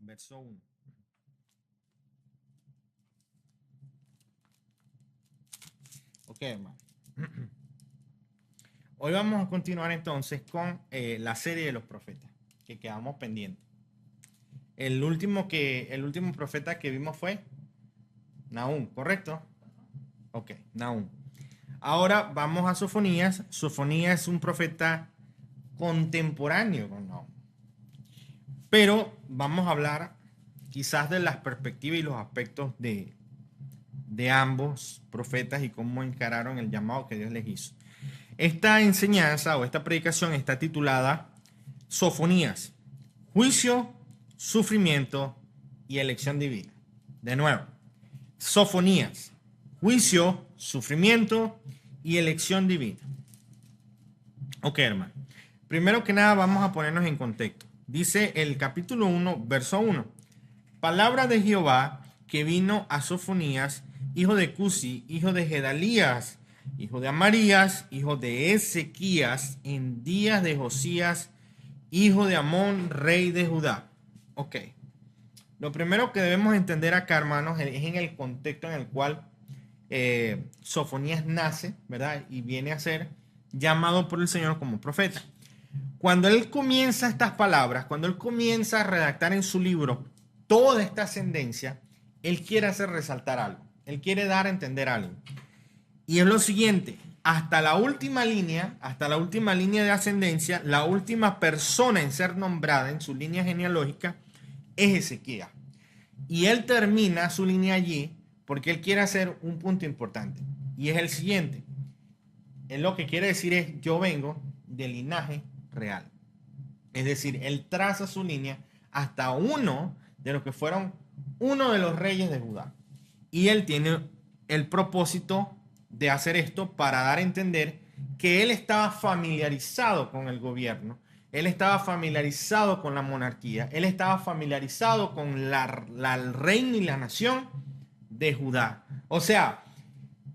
verso 1. Ok, hermano. Hoy vamos a continuar entonces con la serie de los profetas que quedamos pendientes. El último profeta que vimos fue Nahum, ¿correcto? Ok, Nahum. Ahora vamos a Sofonías. Sofonías es un profeta contemporáneo con Nahum. Pero vamos a hablar quizás de las perspectivas y los aspectos de ambos profetas y cómo encararon el llamado que Dios les hizo. Esta enseñanza o esta predicación está titulada Sofonías, juicio, sufrimiento y elección divina. De nuevo, Sofonías, juicio, sufrimiento y elección divina. Ok, hermano. Primero que nada vamos a ponernos en contexto. Dice el capítulo 1, verso 1. Palabra de Jehová que vino a Sofonías, hijo de Cusi, hijo de Gedalías, hijo de Amarías, hijo de Ezequías, en días de Josías, hijo de Amón, rey de Judá. Ok. Lo primero que debemos entender acá, hermanos, es en el contexto en el cual Sofonías nace, ¿verdad? Y viene a ser llamado por el Señor como profeta. Cuando él comienza estas palabras, cuando él comienza a redactar en su libro toda esta ascendencia, él quiere hacer resaltar algo. Él quiere dar a entender algo. Y es lo siguiente, hasta la última línea de ascendencia, la última persona en ser nombrada en su línea genealógica es Ezequías. Y él termina su línea allí porque él quiere hacer un punto importante. Y es el siguiente. Él lo que quiere decir es, yo vengo del linaje real. Es decir, él traza su línea hasta uno de los que fueron uno de los reyes de Judá. Y él tiene el propósito de hacer esto para dar a entender que él estaba familiarizado con el gobierno, él estaba familiarizado con la monarquía, él estaba familiarizado con el reino y la nación de Judá. O sea,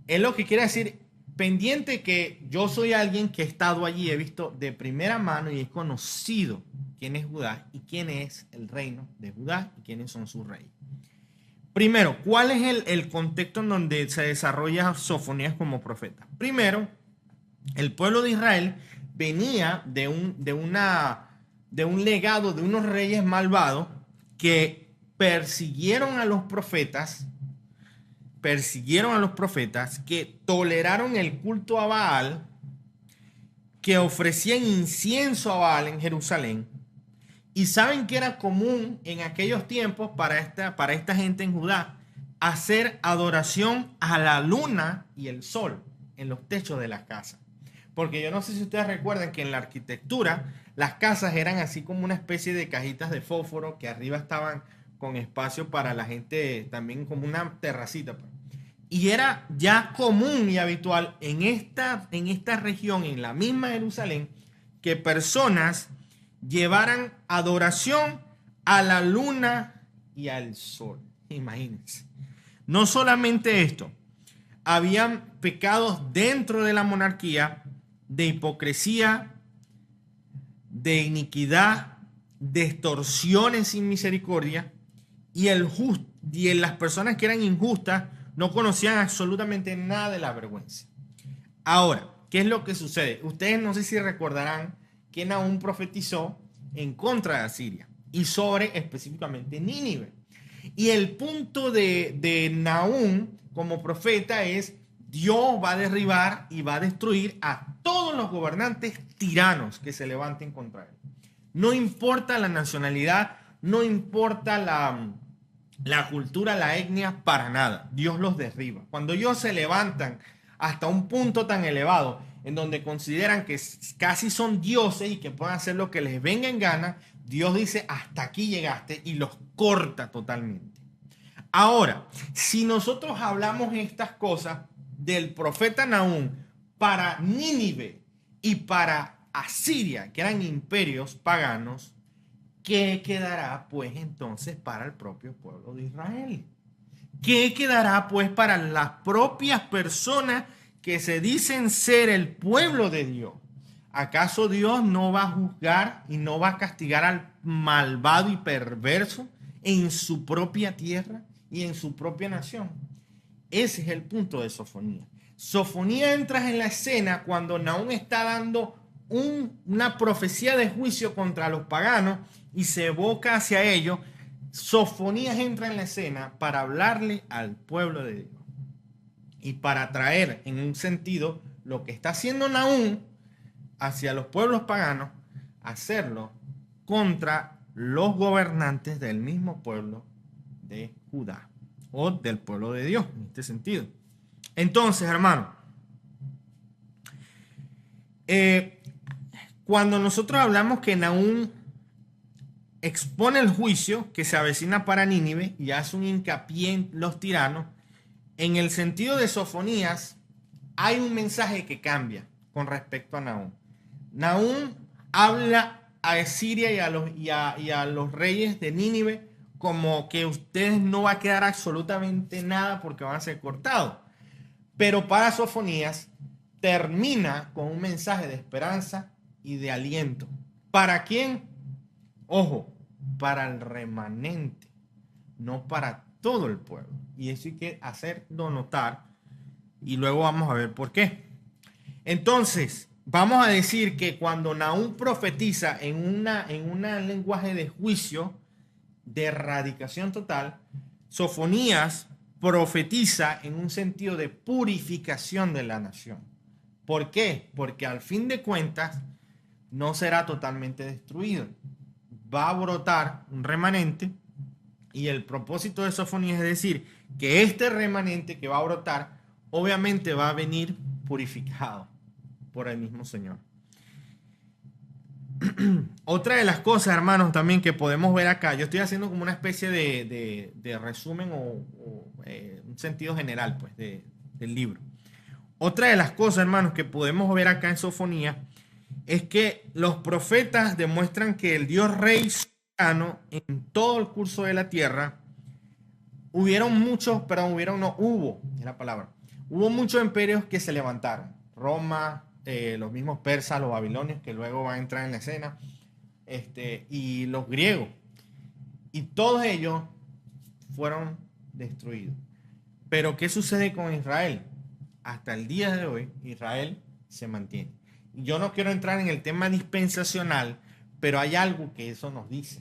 él lo que quiere decir, pendiente que yo soy alguien que he estado allí, he visto de primera mano y he conocido quién es Judá y quién es el reino de Judá y quiénes son sus reyes. Primero, ¿cuál es el contexto en donde se desarrolla Sofonías como profeta? Primero, el pueblo de Israel venía de un legado de unos reyes malvados que persiguieron a los profetas, que toleraron el culto a Baal, que ofrecían incienso a Baal en Jerusalén. Y saben que era común en aquellos tiempos para esta gente en Judá hacer adoración a la luna y el sol en los techos de las casas. Porque yo no sé si ustedes recuerdan que en la arquitectura las casas eran así como una especie de cajitas de fósforo que arriba estaban con espacio para la gente, también como una terracita. Y era ya común y habitual en esta región, en la misma Jerusalén, que personas llevaran adoración a la luna y al sol. Imagínense. No solamente esto, habían pecados dentro de la monarquía de hipocresía, de iniquidad, de extorsiones sin misericordia, y las personas que eran injustas no conocían absolutamente nada de la vergüenza. Ahora, ¿qué es lo que sucede? Ustedes no sé si recordarán que Nahum profetizó en contra de Asiria y sobre específicamente Nínive. Y el punto de Nahum como profeta es: Dios va a derribar y va a destruir a todos los gobernantes tiranos que se levanten contra él. No importa la nacionalidad, no importa la cultura, la etnia, para nada. Dios los derriba. Cuando ellos se levantan hasta un punto tan elevado en donde consideran que casi son dioses y que pueden hacer lo que les venga en gana, Dios dice: hasta aquí llegaste, y los corta totalmente. Ahora, si nosotros hablamos estas cosas del profeta Nahum para Nínive y para Asiria, que eran imperios paganos, ¿qué quedará pues entonces para el propio pueblo de Israel? ¿Qué quedará pues para las propias personas que se dicen ser el pueblo de Dios? ¿Acaso Dios no va a juzgar y no va a castigar al malvado y perverso en su propia tierra y en su propia nación. Ese es el punto de Sofonía. Sofonía entra en la escena cuando Nahum está dando una profecía de juicio contra los paganos y se evoca hacia ellos. Sofonías entra en la escena para hablarle al pueblo de Dios y para traer en un sentido lo que está haciendo Nahum hacia los pueblos paganos, hacerlo contra los gobernantes del mismo pueblo de Judá o del pueblo de Dios en este sentido. Entonces, hermano, cuando nosotros hablamos que Nahum expone el juicio que se avecina para Nínive y hace un hincapié en los tiranos, en el sentido de Sofonías hay un mensaje que cambia con respecto a Nahum. Nahum habla a Siria y a los reyes de Nínive como que ustedes no va a quedar absolutamente nada porque van a ser cortados. Pero para Sofonías termina con un mensaje de esperanza y de aliento. ¿Para quién? Ojo, para el remanente, no para todo el pueblo. Y eso hay que hacerlo notar y luego vamos a ver por qué. Entonces, vamos a decir que cuando Nahum profetiza en un lenguaje de juicio, de erradicación total, Sofonías profetiza en un sentido de purificación de la nación. ¿Por qué? Porque al fin de cuentas no será totalmente destruido. Va a brotar un remanente y el propósito de Sofonías es decir que este remanente que va a brotar obviamente va a venir purificado por el mismo Señor. Otra de las cosas, hermanos, también que podemos ver acá, yo estoy haciendo como una especie de resumen o un sentido general pues, del libro. Otra de las cosas, hermanos, que podemos ver acá en Sofonía es que los profetas demuestran que el Dios Rey soberano en todo el curso de la tierra, hubo muchos imperios que se levantaron. Roma, los mismos persas, los babilonios, que luego van a entrar en la escena, y los griegos. Y todos ellos fueron destruidos. Pero ¿qué sucede con Israel? Hasta el día de hoy, Israel se mantiene. Y yo no quiero entrar en el tema dispensacional, pero hay algo que eso nos dice.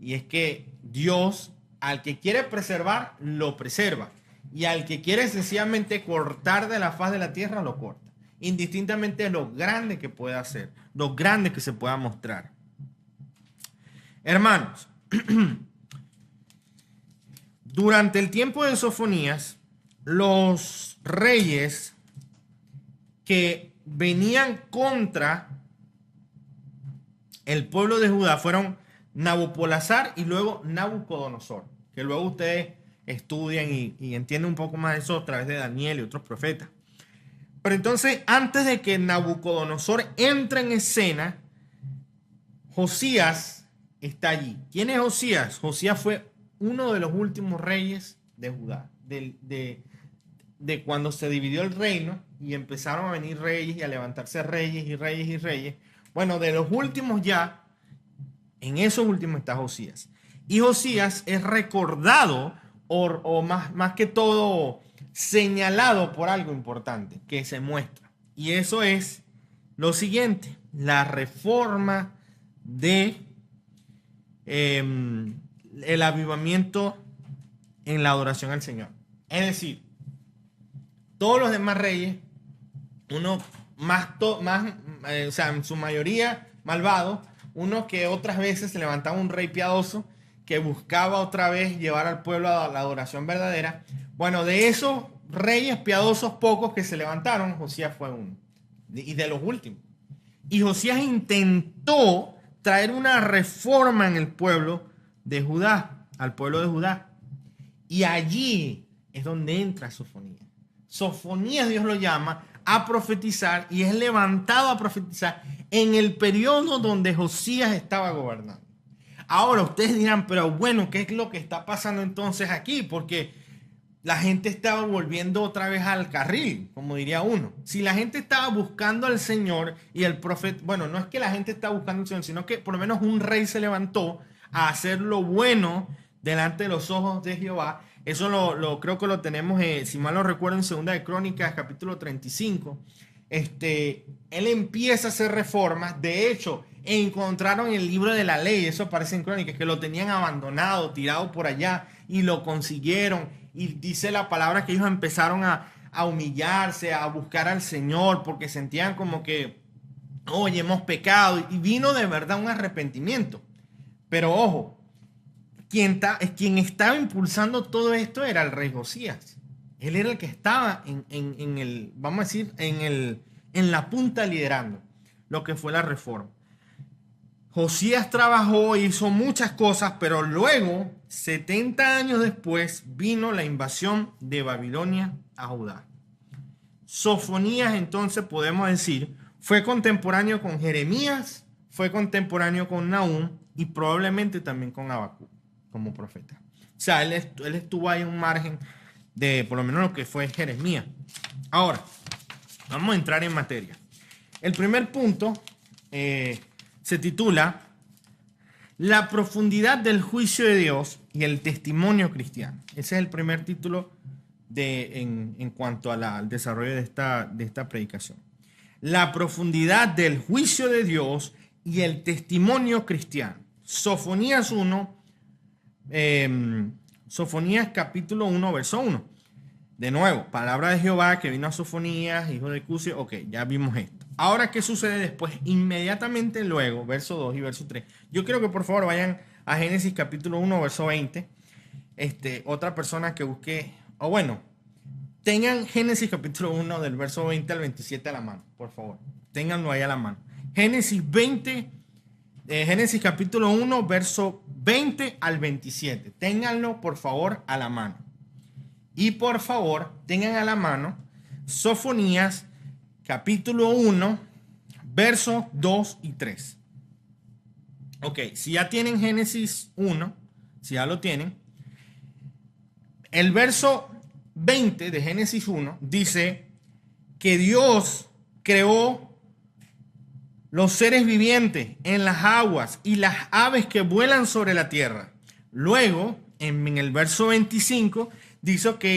Y es que Dios, al que quiere preservar, lo preserva. Y al que quiere sencillamente cortar de la faz de la tierra, lo corta. Indistintamente de lo grande que pueda hacer, lo grande que se pueda mostrar. Hermanos, durante el tiempo de Sofonías, los reyes que venían contra el pueblo de Judá fueron Nabopolassar y luego Nabucodonosor, que luego ustedes estudian y entienden un poco más de eso a través de Daniel y otros profetas. Pero entonces, antes de que Nabucodonosor entre en escena, Josías está allí. ¿Quién es Josías? Josías fue uno de los últimos reyes de Judá, de cuando se dividió el reino y empezaron a venir reyes y a levantarse reyes y reyes y reyes. Bueno, de los últimos ya, en esos últimos está Josías. Y Josías es recordado o más que todo señalado por algo importante que se muestra. Y eso es lo siguiente, la reforma de el avivamiento en la adoración al Señor. Es decir, todos los demás reyes, uno o sea, en su mayoría malvados, uno que otras veces se levantaba un rey piadoso que buscaba otra vez llevar al pueblo a la adoración verdadera. Bueno, de esos reyes piadosos pocos que se levantaron, Josías fue uno. Y de los últimos. Y Josías intentó traer una reforma en el pueblo de Judá, al pueblo de Judá. Y allí es donde entra Sofonías. Sofonías, Dios lo llama a profetizar y es levantado a profetizar en el periodo donde Josías estaba gobernando. Ahora ustedes dirán, pero bueno, ¿qué es lo que está pasando entonces aquí? Porque la gente estaba volviendo otra vez al carril, como diría uno. Si la gente estaba buscando al Señor y el profeta, bueno, no es que la gente estaba buscando al Señor, sino que por lo menos un rey se levantó a hacer lo bueno delante de los ojos de Jehová. Eso creo que lo tenemos, si mal no recuerdo, en Segunda de Crónicas, capítulo 35. Él empieza a hacer reformas. De hecho, encontraron el libro de la ley, eso aparece en Crónicas, que lo tenían abandonado, tirado por allá, y lo consiguieron. Y dice la palabra que ellos empezaron a humillarse, a buscar al Señor, porque sentían como que, oye, hemos pecado. Y vino de verdad un arrepentimiento. Pero ojo, quien estaba impulsando todo esto era el rey Josías. Él era el que estaba en el, vamos a decir, en la punta liderando lo que fue la reforma. Josías trabajó, hizo muchas cosas, pero luego, 70 años después, vino la invasión de Babilonia a Judá. Sofonías, entonces, podemos decir, fue contemporáneo con Jeremías, fue contemporáneo con Nahum y probablemente también con Habacuc como profeta. O sea, él estuvo ahí en un margen de por lo menos lo que fue Jeremías. Ahora, vamos a entrar en materia. El primer punto se titula La profundidad del juicio de Dios y el testimonio cristiano. Ese es el primer título en cuanto al desarrollo de esta predicación. La profundidad del juicio de Dios y el testimonio cristiano. Sofonías 1, Sofonías capítulo 1, verso 1. De nuevo, palabra de Jehová que vino a Sofonías, hijo de Cusi. Ok, ya vimos esto. Ahora, ¿qué sucede después? Inmediatamente luego, verso 2 y verso 3. Yo quiero que por favor vayan a Génesis capítulo 1, verso 20. Otra persona que busque, o bueno, tengan Génesis capítulo 1 del verso 20 al 27 a la mano, por favor. Ténganlo ahí a la mano. Génesis capítulo 1, verso 20 al 27. Ténganlo, por favor, a la mano. Y por favor, tengan a la mano Sofonías capítulo 1, versos 2 y 3. Ok, si ya tienen Génesis 1, si ya lo tienen, el verso 20 de Génesis 1 dice que Dios creó los seres vivientes en las aguas y las aves que vuelan sobre la tierra. Luego, en el verso 25, dice que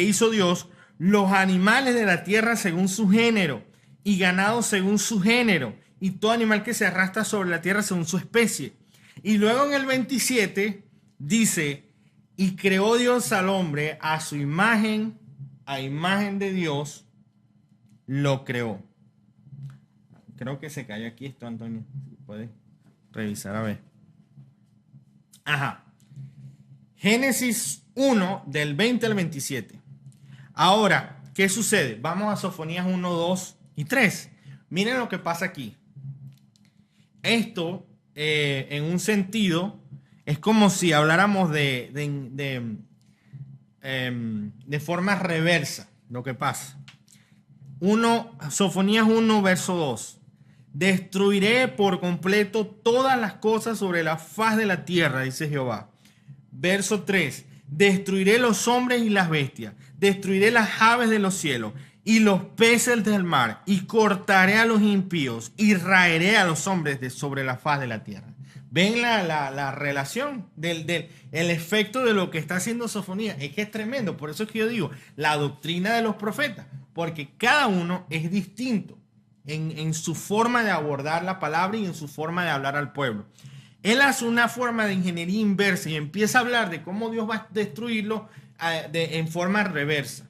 hizo Dios los animales de la tierra según su género y ganado según su género y todo animal que se arrastra sobre la tierra según su especie. Y luego en el 27 dice, y creó Dios al hombre a su imagen, a imagen de Dios lo creó. Creo que se cayó aquí esto, Antonio. Puedes revisar a ver. Ajá. Génesis 1 del 20 al 27. Ahora, ¿qué sucede? Vamos a Sofonías 1, 2 y 3. Miren lo que pasa aquí. Esto, en un sentido, es como si habláramos de forma reversa lo que pasa. Sofonías 1, verso 2. Destruiré por completo todas las cosas sobre la faz de la tierra, dice Jehová. Verso 3. Destruiré los hombres y las bestias. Destruiré las aves de los cielos y los peces del mar. Y cortaré a los impíos y raeré a los hombres sobre la faz de la tierra. ¿Ven la relación el efecto de lo que está haciendo Sofonías? Es que es tremendo. Por eso es que yo digo, la doctrina de los profetas. Porque cada uno es distinto en su forma de abordar la palabra y en su forma de hablar al pueblo. Él hace una forma de ingeniería inversa y empieza a hablar de cómo Dios va a destruirlo en forma reversa.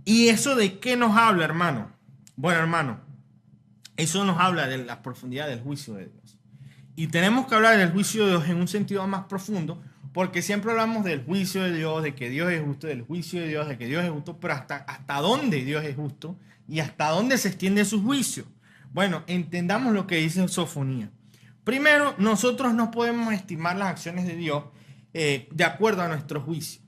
¿Y eso de qué nos habla, hermano? Bueno, hermano, eso nos habla de la profundidad del juicio de Dios. Y tenemos que hablar del juicio de Dios en un sentido más profundo, porque siempre hablamos del juicio de Dios, de que Dios es justo, del juicio de Dios, de que Dios es justo, pero hasta dónde Dios es justo y hasta dónde se extiende su juicio. Bueno, entendamos lo que dice Sofonía. Primero, nosotros no podemos estimar las acciones de Dios de acuerdo a nuestro juicio,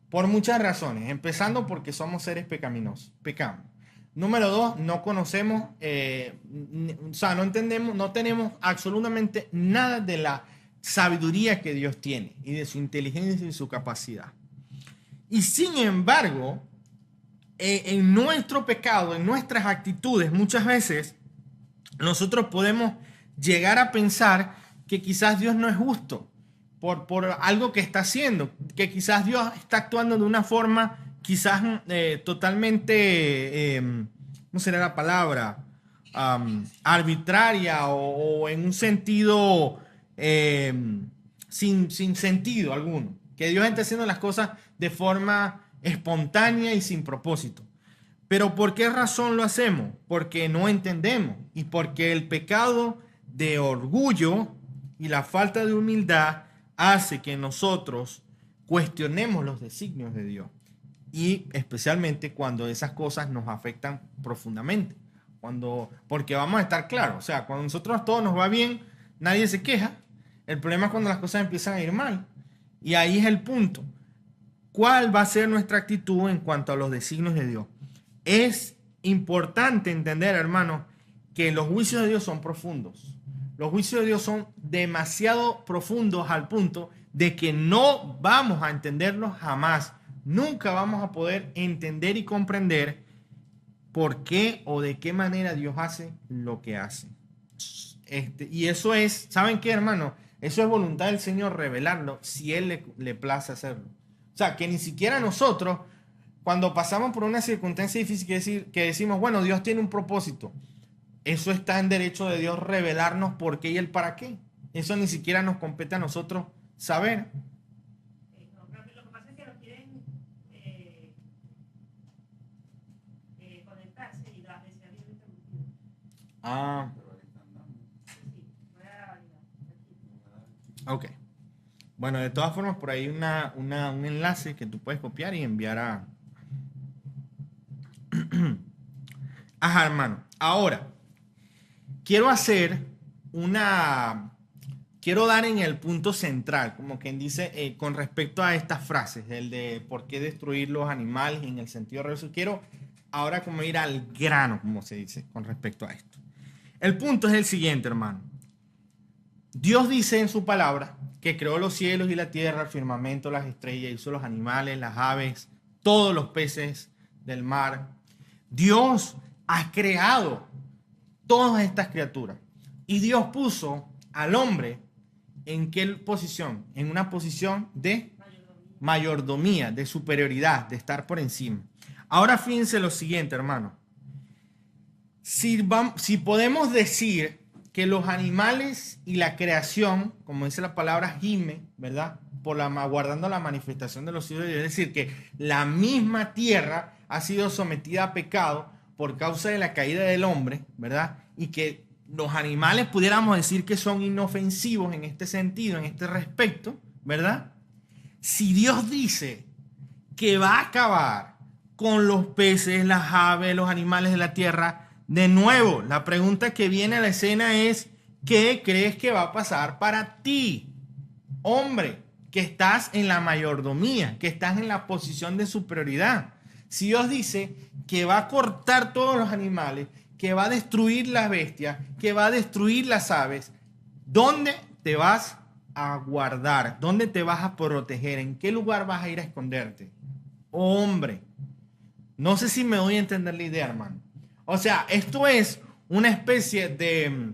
por muchas razones, empezando porque somos seres pecaminosos, pecamos. Número 2, no conocemos, o sea, no entendemos, no tenemos absolutamente nada de la sabiduría que Dios tiene y de su inteligencia y su capacidad. Y sin embargo, en nuestro pecado, en nuestras actitudes, muchas veces nosotros podemos llegar a pensar que quizás Dios no es justo, por algo que está haciendo, que quizás Dios está actuando de una forma quizás totalmente, ¿cómo sería la palabra? Arbitraria o en un sentido sin sentido alguno. Que Dios está haciendo las cosas de forma espontánea y sin propósito. Pero ¿por qué razón lo hacemos? Porque no entendemos y porque el pecado de orgullo y la falta de humildad hace que nosotros cuestionemos los designios de Dios. Y especialmente cuando esas cosas nos afectan profundamente. Porque vamos a estar claros, o sea, cuando nosotros todo nos va bien, nadie se queja. El problema es cuando las cosas empiezan a ir mal. Y ahí es el punto. ¿Cuál va a ser nuestra actitud en cuanto a los designios de Dios? Es importante entender, hermanos, que los juicios de Dios son profundos. Los juicios de Dios son demasiado profundos al punto de que no vamos a entenderlos jamás. Nunca vamos a poder entender y comprender por qué o de qué manera Dios hace lo que hace. Y eso es, ¿saben qué, hermano? Eso es voluntad del Señor revelarlo si Él le place hacerlo. O sea, que ni siquiera nosotros, cuando pasamos por una circunstancia difícil que decimos, bueno, Dios tiene un propósito. Eso está en derecho de Dios revelarnos por qué y el para qué. Eso ni siquiera nos compete a nosotros saber. Lo que pasa es que no quieren conectarse y la se ha habido interrumpido. Ah, Sí, voy a validar. ok. Bueno, de todas formas, por ahí un enlace que tú puedes copiar y enviar a... Ajá, hermano. Ahora, quiero dar en el punto central, como quien dice, con respecto a estas frases, el de por qué destruir los animales en el sentido religioso. Quiero ahora como ir al grano, como se dice, con respecto a esto. El punto es el siguiente, hermano. Dios dice en su palabra que creó los cielos y la tierra, el firmamento, las estrellas, hizo los animales, las aves, todos los peces del mar. Dios ha creado todas estas criaturas. Y Dios puso al hombre ¿en qué posición? En una posición de mayordomía, de superioridad, de estar por encima. Ahora fíjense lo siguiente, hermano. Si podemos decir que los animales y la creación, como dice la palabra gime, ¿verdad? Guardando la manifestación de los hijos de Dios, es decir, que la misma tierra ha sido sometida a pecado por causa de la caída del hombre, ¿verdad? Y que los animales pudiéramos decir que son inofensivos en este sentido, en este respecto, ¿verdad? Si Dios dice que va a acabar con los peces, las aves, los animales de la tierra, de nuevo, la pregunta que viene a la escena es, ¿qué crees que va a pasar para ti, hombre, que estás en la mayordomía, que estás en la posición de superioridad? Si Dios dice que va a cortar todos los animales, que va a destruir las bestias, que va a destruir las aves, ¿dónde te vas a guardar? ¿Dónde te vas a proteger? ¿En qué lugar vas a ir a esconderte? Hombre, no sé si me doy a entender la idea, hermano. O sea, esto es una especie de...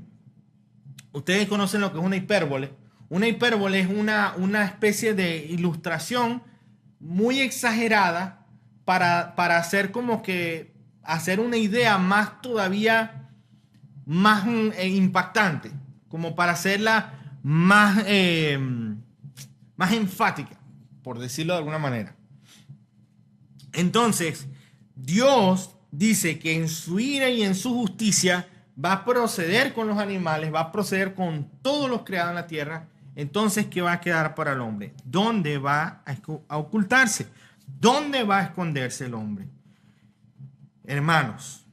Ustedes conocen lo que es una hipérbole. Una hipérbole es una especie de ilustración muy exagerada para hacer como que hacer una idea más todavía más impactante, como para hacerla más enfática, por decirlo de alguna manera. Entonces, Dios dice que en su ira y en su justicia va a proceder con los animales, va a proceder con todos los creados en la tierra. Entonces, ¿qué va a quedar para el hombre? ¿Dónde va a ocultarse? ¿Dónde va a esconderse el hombre? Hermanos,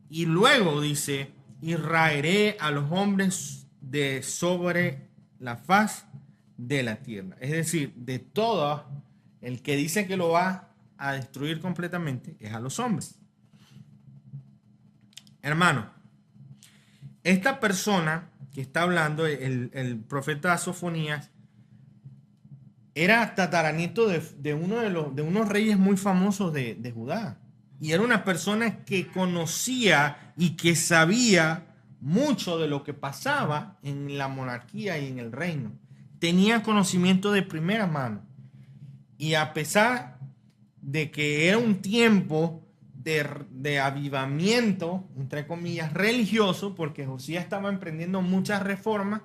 y luego dice, y raeré a los hombres de sobre la faz de la tierra. Es decir, de todo el que dice que lo va a destruir completamente es a los hombres. Hermano, esta persona que está hablando, el profeta Sofonías, era tataranieto de unos reyes muy famosos de Judá. Y era una persona que conocía y que sabía mucho de lo que pasaba en la monarquía y en el reino. tenía conocimiento de primera mano. Y a pesar de que era un tiempo de avivamiento, entre comillas, religioso, porque Josías estaba emprendiendo muchas reformas,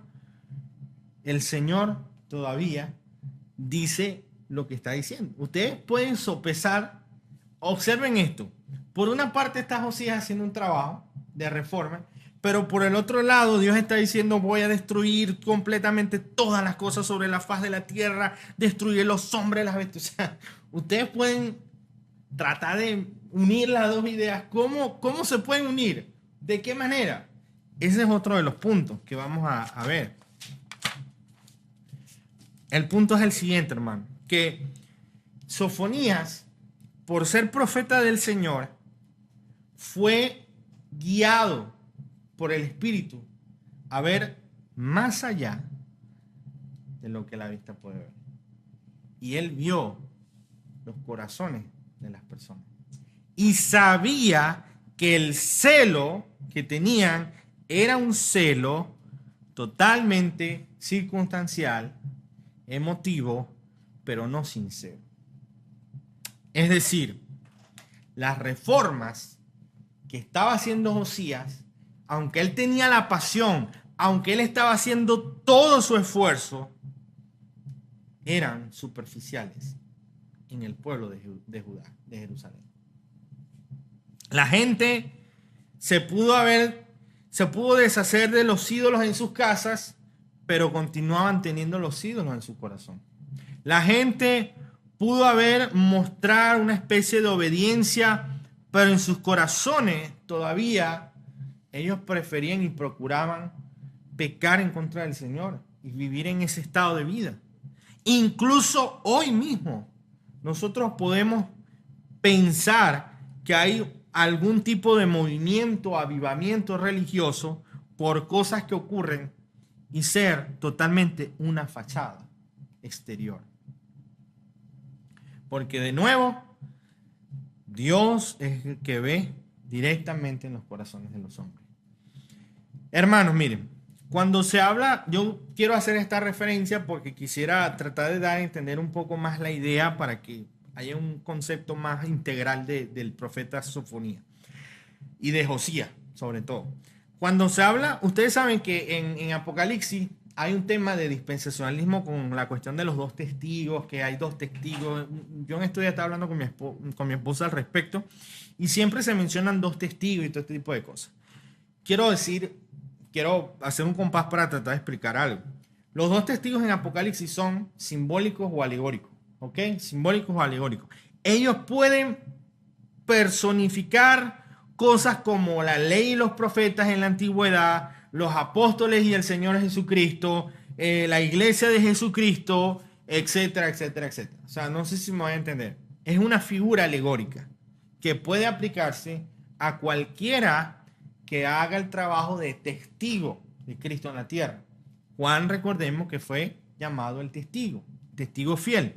el Señor todavía dice lo que está diciendo. Ustedes pueden sopesar, observen esto. Por una parte está Josías haciendo un trabajo de reforma, pero por el otro lado Dios está diciendo: voy a destruir completamente todas las cosas sobre la faz de la tierra, destruir los hombres, las bestias. O sea, ustedes pueden tratar de unir las dos ideas. ¿Cómo se pueden unir? ¿De qué manera? Ese es otro de los puntos que vamos a ver. El punto es el siguiente, hermano, que Sofonías, por ser profeta del Señor, fue guiado por el Espíritu a ver más allá de lo que la vista puede ver. Y él vio los corazones de las personas y sabía que el celo que tenían era un celo totalmente circunstancial, emotivo, pero no sincero. Es decir, las reformas que estaba haciendo Josías, aunque él tenía la pasión, aunque él estaba haciendo todo su esfuerzo, eran superficiales en el pueblo de Judá, de Jerusalén. La gente se pudo deshacer de los ídolos en sus casas, pero continuaban teniendo los ídolos en su corazón. La gente pudo mostrar una especie de obediencia, pero en sus corazones todavía ellos preferían y procuraban pecar en contra del Señor y vivir en ese estado de vida. Incluso hoy mismo nosotros podemos pensar que hay algún tipo de movimiento, avivamiento religioso por cosas que ocurren y ser totalmente una fachada exterior. Porque de nuevo, Dios es el que ve directamente en los corazones de los hombres. Hermanos, miren, cuando se habla, yo quiero hacer esta referencia porque quisiera tratar de dar a entender un poco más la idea para que haya un concepto más integral del profeta Sofonías y de Josías, sobre todo. Cuando se habla, ustedes saben que en Apocalipsis hay un tema de dispensacionalismo con la cuestión de los dos testigos, que hay dos testigos. Yo en estos días estaba hablando con mi esposa al respecto y siempre se mencionan dos testigos y todo este tipo de cosas. Quiero hacer un compás para tratar de explicar algo. Los dos testigos en Apocalipsis son simbólicos o alegóricos, ¿ok? Simbólicos o alegóricos. Ellos pueden personificar cosas como la ley y los profetas en la antigüedad, los apóstoles y el Señor Jesucristo, la iglesia de Jesucristo, etcétera, etcétera, etcétera. O sea, no sé si me voy a entender. Es una figura alegórica que puede aplicarse a cualquiera que haga el trabajo de testigo de Cristo en la tierra. Juan, recordemos que fue llamado el testigo fiel.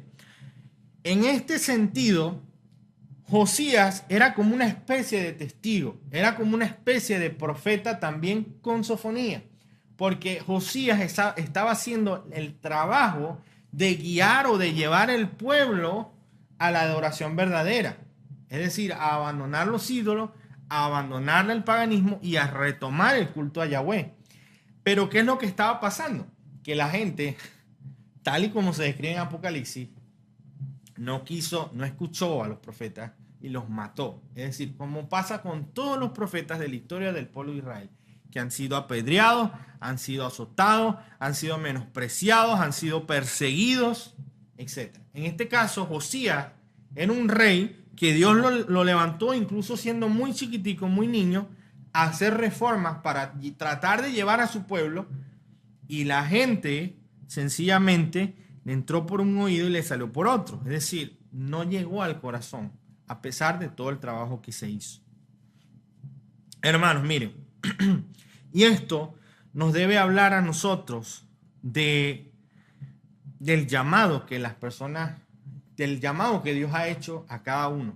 En este sentido, Josías era como una especie de testigo, era como una especie de profeta también con Sofonías, porque Josías estaba haciendo el trabajo de guiar o de llevar el pueblo a la adoración verdadera, es decir, a abandonar los ídolos, a abandonar el paganismo y a retomar el culto a Yahweh. Pero ¿qué es lo que estaba pasando? Que la gente, tal y como se describe en Apocalipsis, no escuchó a los profetas y los mató. Es decir, como pasa con todos los profetas de la historia del pueblo de Israel, que han sido apedreados, han sido azotados, han sido menospreciados, han sido perseguidos, etc. En este caso, Josías era un rey que Dios lo levantó, incluso siendo muy chiquitico, muy niño, a hacer reformas para tratar de llevar a su pueblo, y la gente sencillamente le entró por un oído y le salió por otro. Es decir, no llegó al corazón, a pesar de todo el trabajo que se hizo. Hermanos, miren, y esto nos debe hablar a nosotros del llamado que las personas, del llamado que Dios ha hecho a cada uno.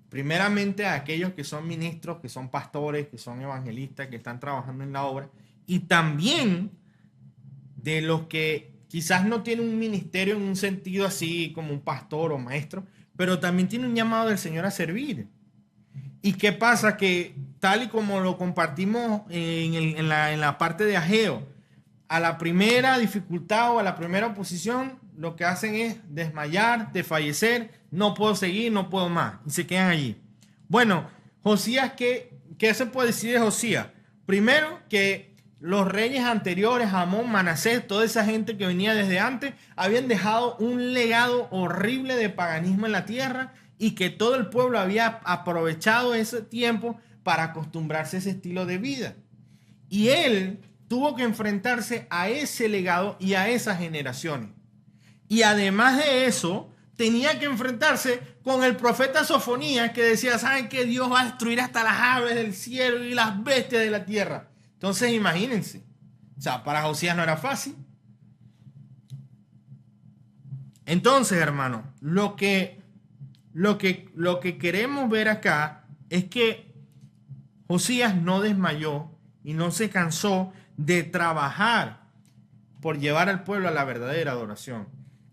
Primeramente a aquellos que son ministros, que son pastores, que son evangelistas, que están trabajando en la obra, y también de los que quizás no tiene un ministerio en un sentido así como un pastor o maestro, pero también tiene un llamado del Señor a servir. ¿Y qué pasa? Que tal y como lo compartimos en la parte de Ageo, a la primera dificultad o a la primera oposición, lo que hacen es desmayar, desfallecer, no puedo seguir, no puedo más, y se quedan allí. Bueno, Josías, ¿qué se puede decir de Josías? Primero, que los reyes anteriores, Amón, Manasés, toda esa gente que venía desde antes, habían dejado un legado horrible de paganismo en la tierra y que todo el pueblo había aprovechado ese tiempo para acostumbrarse a ese estilo de vida. Y él tuvo que enfrentarse a ese legado y a esas generaciones. Y además de eso, tenía que enfrentarse con el profeta Sofonías que decía, ¿saben que Dios va a destruir hasta las aves del cielo y las bestias de la tierra? Entonces imagínense, o sea, para Josías no era fácil. Entonces, hermano, lo que queremos ver acá es que Josías no desmayó y no se cansó de trabajar por llevar al pueblo a la verdadera adoración.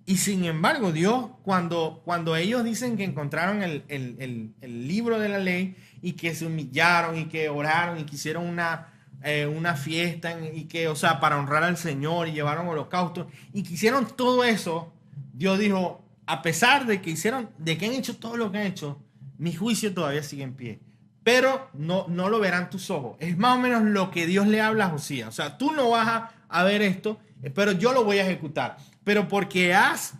Y sin embargo, Dios, cuando ellos dicen que encontraron el libro de la ley y que se humillaron y que oraron y que hicieron una fiesta y que, o sea, para honrar al Señor y llevaron holocaustos y que hicieron todo eso, Dios dijo, a pesar de que han hecho todo lo que han hecho, mi juicio todavía sigue en pie. Pero no lo verán tus ojos. Es más o menos lo que Dios le habla a Josías. O sea, tú no vas a ver esto, pero yo lo voy a ejecutar. Pero porque has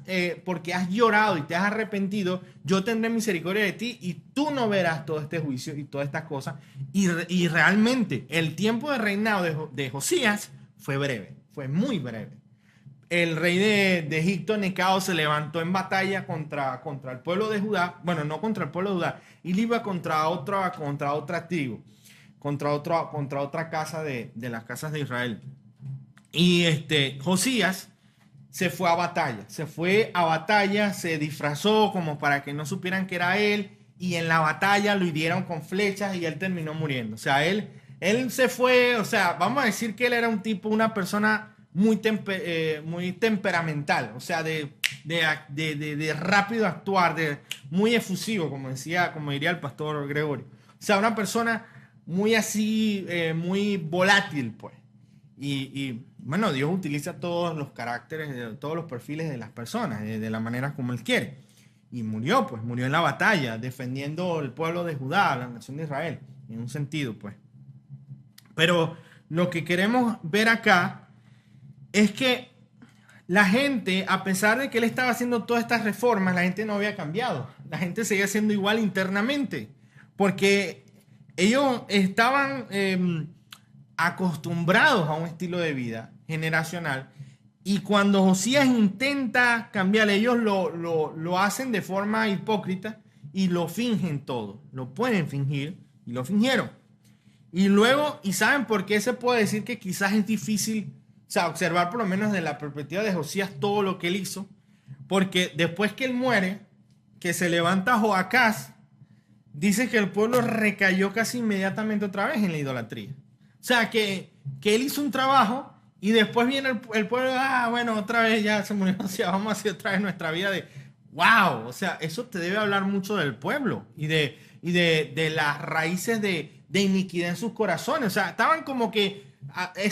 llorado y te has arrepentido, yo tendré misericordia de ti y tú no verás todo este juicio y todas estas cosas. Y realmente el tiempo de reinado de Josías fue breve, fue muy breve. El rey de Egipto, Necao, se levantó en batalla contra el pueblo de Judá. Bueno, no contra el pueblo de Judá. Él iba contra otra tribu, contra otra casa de las casas de Israel. Y Josías se fue a batalla, se disfrazó como para que no supieran que era él. Y en la batalla lo hirieron con flechas y él terminó muriendo. O sea, él se fue, o sea, vamos a decir que él era una persona muy temperamental, o sea, de rápido actuar, muy efusivo, como diría el pastor Gregorio. O sea, una persona muy así, muy volátil, pues. Y bueno, Dios utiliza todos los caracteres, todos los perfiles de las personas, de la manera como Él quiere. Y murió en la batalla, defendiendo el pueblo de Judá, la nación de Israel, en un sentido, pues. Pero lo que queremos ver acá es que la gente, a pesar de que él estaba haciendo todas estas reformas, la gente no había cambiado. La gente seguía siendo igual internamente, porque ellos estaban acostumbrados a un estilo de vida generacional. Y cuando Josías intenta cambiar, ellos lo hacen de forma hipócrita y lo fingen todo. Lo pueden fingir y lo fingieron. Y luego, ¿y saben por qué se puede decir que quizás es difícil? O sea, observar por lo menos de la perspectiva de Josías todo lo que él hizo, porque después que él muere, que se levanta Joacás, dice que el pueblo recayó casi inmediatamente otra vez en la idolatría. O sea, que él hizo un trabajo y después viene el pueblo, bueno, otra vez ya se murió, o sea, vamos a hacer otra vez nuestra vida de, wow, o sea, eso te debe hablar mucho del pueblo y de las raíces de iniquidad en sus corazones. O sea, estaban como que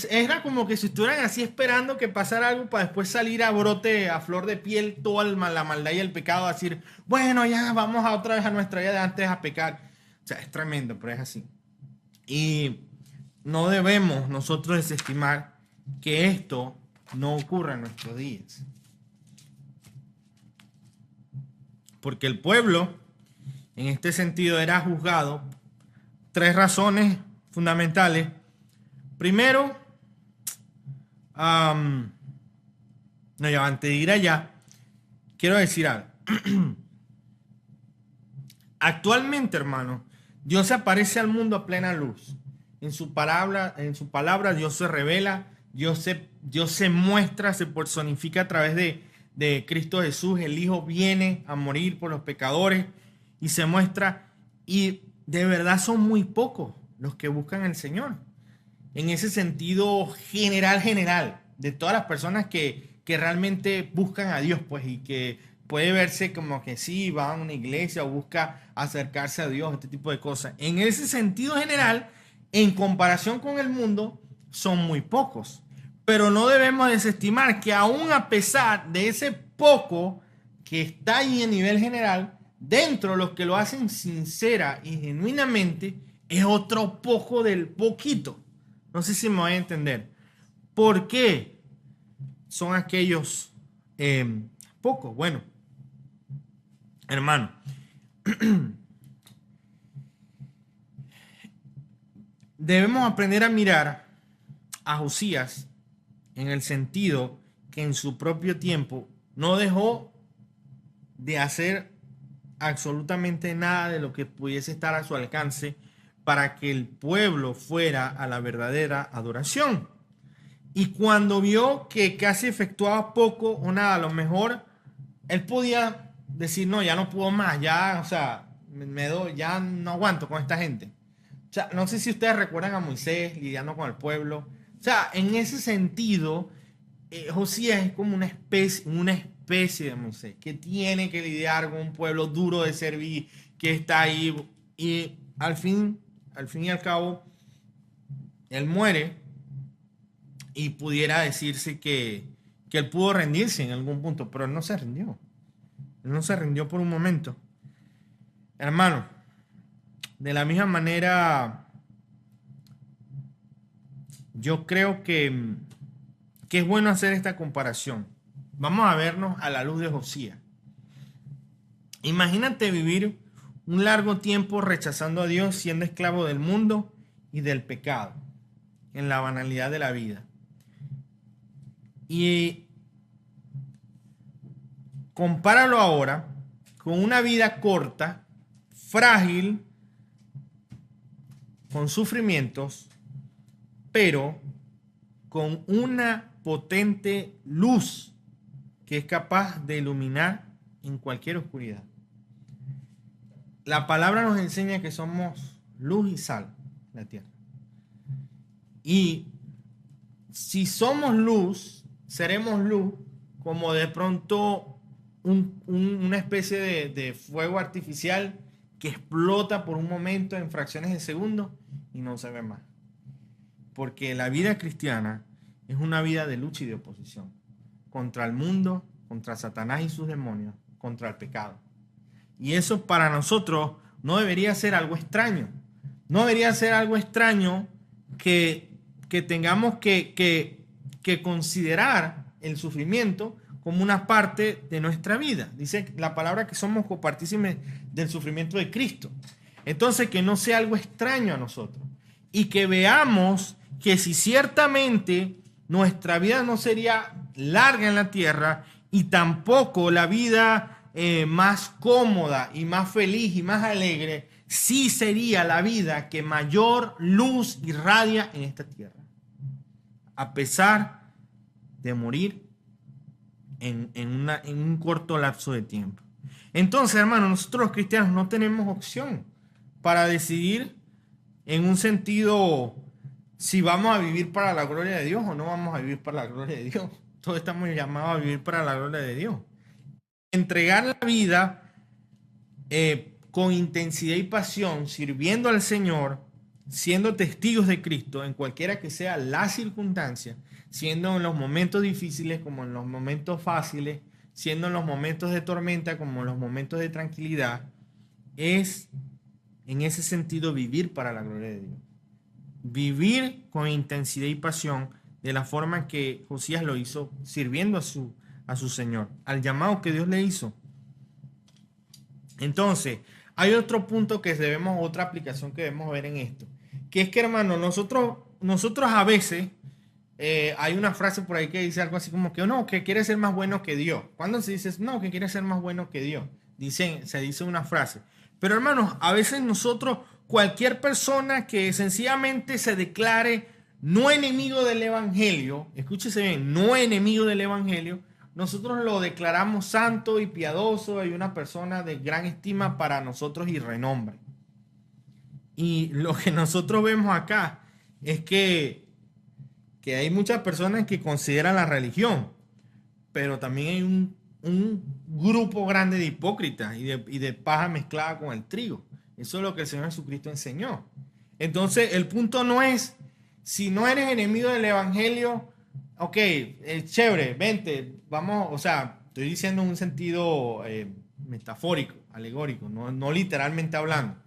era como que si estuvieran así esperando que pasara algo para después salir a brote, a flor de piel, toda la maldad y el pecado, a decir, bueno, ya vamos otra vez a nuestra vida de antes a pecar. O sea, es tremendo, pero es así. Y no debemos nosotros desestimar que esto no ocurra en nuestros días. Porque el pueblo, en este sentido, era juzgado. 3 razones fundamentales. Primero, no, ya antes de ir allá, quiero decir algo. Actualmente, hermano, Dios se aparece al mundo a plena luz. En su palabra Dios se revela, Dios se muestra, se personifica a través de Cristo Jesús. El Hijo viene a morir por los pecadores y se muestra. Y de verdad son muy pocos los que buscan al Señor. En ese sentido general, de todas las personas que que realmente buscan a Dios, pues, y que puede verse como que sí, va a una iglesia o busca acercarse a Dios, este tipo de cosas. En ese sentido general, en comparación con el mundo, son muy pocos. Pero no debemos desestimar que aún a pesar de ese poco que está ahí a nivel general, dentro de los que lo hacen sincera y genuinamente, es otro poco del poquito. No sé si me voy a entender. ¿Por qué son aquellos pocos? Bueno, hermano, debemos aprender a mirar a Josías en el sentido que en su propio tiempo no dejó de hacer absolutamente nada de lo que pudiese estar a su alcance para que el pueblo fuera a la verdadera adoración. Y cuando vio que casi efectuaba poco o nada, a lo mejor él podía decir, no, ya no puedo más, ya, o sea, me doy, ya no aguanto con esta gente. O sea, no sé si ustedes recuerdan a Moisés lidiando con el pueblo. O sea, en ese sentido, Josías es como una especie de Moisés que tiene que lidiar con un pueblo duro de servir, que está ahí y al fin y al cabo, él muere y pudiera decirse que él pudo rendirse en algún punto, pero él no se rindió. Él no se rindió por un momento. Hermano, de la misma manera, yo creo que es bueno hacer esta comparación. Vamos a vernos a la luz de Josías. Imagínate vivir un largo tiempo rechazando a Dios, siendo esclavo del mundo y del pecado, en la banalidad de la vida. Y compáralo ahora con una vida corta, frágil, con sufrimientos, pero con una potente luz que es capaz de iluminar en cualquier oscuridad. La palabra nos enseña que somos luz y sal en la tierra. Y si somos luz, seremos luz como de pronto una especie de fuego artificial que explota por un momento en fracciones de segundos y no se ve más. Porque la vida cristiana es una vida de lucha y de oposición contra el mundo, contra Satanás y sus demonios, contra el pecado. Y eso para nosotros no debería ser algo extraño. No debería ser algo extraño que tengamos que considerar el sufrimiento como una parte de nuestra vida. Dice la palabra que somos copartícipes del sufrimiento de Cristo. Entonces, que no sea algo extraño a nosotros. Y que veamos que si ciertamente nuestra vida no sería larga en la tierra y tampoco la vida más cómoda y más feliz y más alegre, sí sería la vida que mayor luz irradia en esta tierra, a pesar de morir en un corto lapso de tiempo. Entonces, hermanos, nosotros los cristianos no tenemos opción para decidir en un sentido si vamos a vivir para la gloria de Dios o no vamos a vivir para la gloria de Dios. Todos estamos llamados a vivir para la gloria de Dios. Entregar la vida con intensidad y pasión, sirviendo al Señor, siendo testigos de Cristo en cualquiera que sea la circunstancia, siendo en los momentos difíciles como en los momentos fáciles, siendo en los momentos de tormenta como en los momentos de tranquilidad, es en ese sentido vivir para la gloria de Dios. Vivir con intensidad y pasión de la forma que Josías lo hizo, sirviendo a su Señor, al llamado que Dios le hizo. Entonces, hay otro punto que debemos, otra aplicación que debemos ver en esto, que es que, hermano, nosotros a veces, hay una frase por ahí que dice algo así como que no, que quiere ser más bueno que Dios. ¿Cuándo se dice no, que quiere ser más bueno que Dios? Se dice una frase. Pero, hermanos, a veces nosotros, cualquier persona que sencillamente se declare no enemigo del evangelio, escúchese bien, no enemigo del evangelio, nosotros lo declaramos santo y piadoso y una persona de gran estima para nosotros y renombre. Y lo que nosotros vemos acá es que hay muchas personas que consideran la religión, pero también hay un grupo grande de hipócritas y de paja mezclada con el trigo. Eso es lo que el Señor Jesucristo enseñó. Entonces, el punto no es, si no eres enemigo del Evangelio, ok, chévere, vente, vamos, o sea, estoy diciendo en un sentido metafórico, alegórico, no literalmente hablando.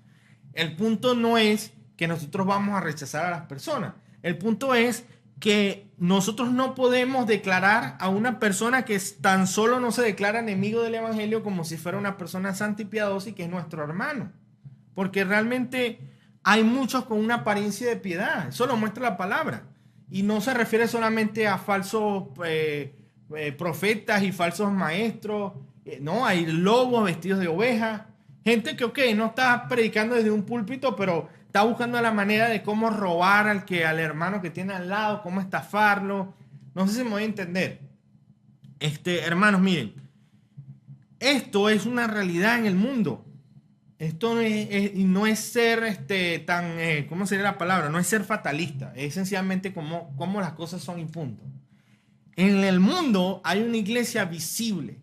El punto no es que nosotros vamos a rechazar a las personas. El punto es que nosotros no podemos declarar a una persona que tan solo no se declara enemigo del Evangelio como si fuera una persona santa y piadosa y que es nuestro hermano. Porque realmente hay muchos con una apariencia de piedad. Eso lo muestra la palabra. Y no se refiere solamente a falsos profetas y falsos maestros. No, hay lobos vestidos de ovejas. Gente que, ok, no está predicando desde un púlpito, pero está buscando la manera de cómo robar al hermano que tiene al lado, cómo estafarlo. No sé si me voy a entender. Hermanos, miren, esto es una realidad en el mundo. Esto no es ser ¿cómo sería la palabra? No es ser fatalista. Es esencialmente como las cosas son y punto. En el mundo hay una iglesia visible.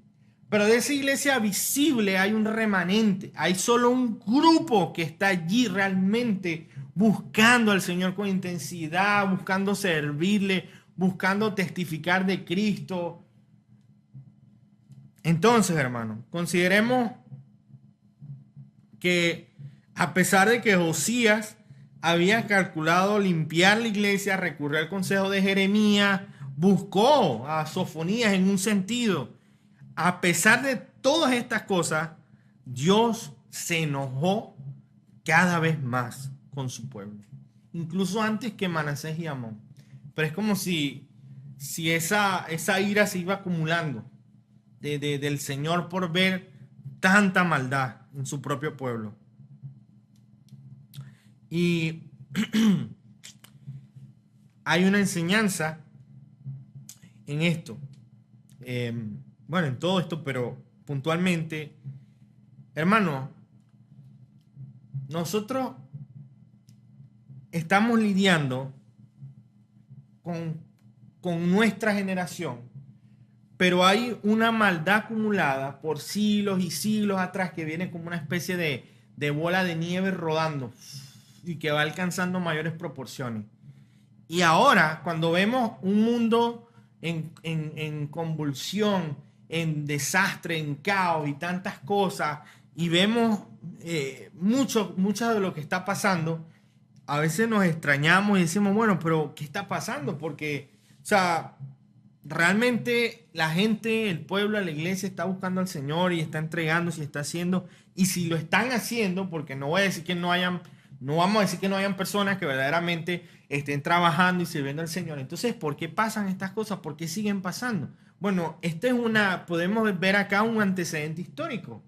Pero de esa iglesia visible hay un remanente, hay solo un grupo que está allí realmente buscando al Señor con intensidad, buscando servirle, buscando testificar de Cristo. Entonces, hermano, consideremos que a pesar de que Josías había calculado limpiar la iglesia, recurrió al consejo de Jeremías, buscó a Sofonías en un sentido. A pesar de todas estas cosas, Dios se enojó cada vez más con su pueblo, incluso antes que Manasés y Amón. Pero es como si esa ira se iba acumulando del Señor por ver tanta maldad en su propio pueblo. Y hay una enseñanza en esto. Bueno, en todo esto, pero puntualmente, hermano, nosotros estamos lidiando con nuestra generación, pero hay una maldad acumulada por siglos y siglos atrás que viene como una especie de bola de nieve rodando y que va alcanzando mayores proporciones. Y ahora, cuando vemos un mundo en convulsión, en desastre, en caos y tantas cosas, y vemos mucho de lo que está pasando, a veces nos extrañamos y decimos, bueno, pero ¿qué está pasando? Porque, o sea, realmente la gente, el pueblo, la iglesia está buscando al Señor y está entregándose y está haciendo, y si lo están haciendo, porque no voy a decir que no vamos a decir que no hayan personas que verdaderamente estén trabajando y sirviendo al Señor. Entonces, ¿por qué pasan estas cosas? ¿Por qué siguen pasando? Bueno, podemos ver acá un antecedente histórico.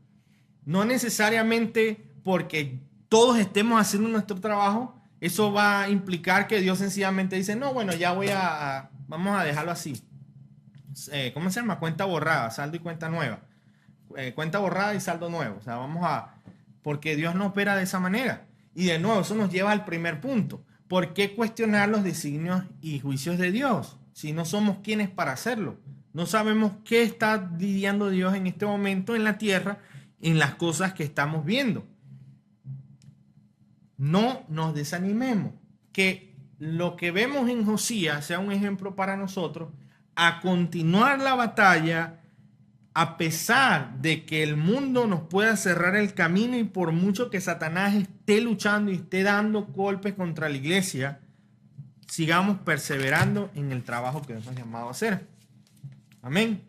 No necesariamente porque todos estemos haciendo nuestro trabajo, eso va a implicar que Dios sencillamente dice, no, bueno, ya vamos a dejarlo así. ¿Cómo se llama? Cuenta borrada, saldo y cuenta nueva. Cuenta borrada y saldo nuevo. O sea, porque Dios no opera de esa manera. Y de nuevo, eso nos lleva al primer punto. ¿Por qué cuestionar los designios y juicios de Dios si no somos quienes para hacerlo? No sabemos qué está lidiando Dios en este momento en la tierra, en las cosas que estamos viendo. No nos desanimemos. Que lo que vemos en Josías sea un ejemplo para nosotros a continuar la batalla a pesar de que el mundo nos pueda cerrar el camino y por mucho que Satanás esté luchando y esté dando golpes contra la iglesia, sigamos perseverando en el trabajo que nos ha llamado a hacer. Amén.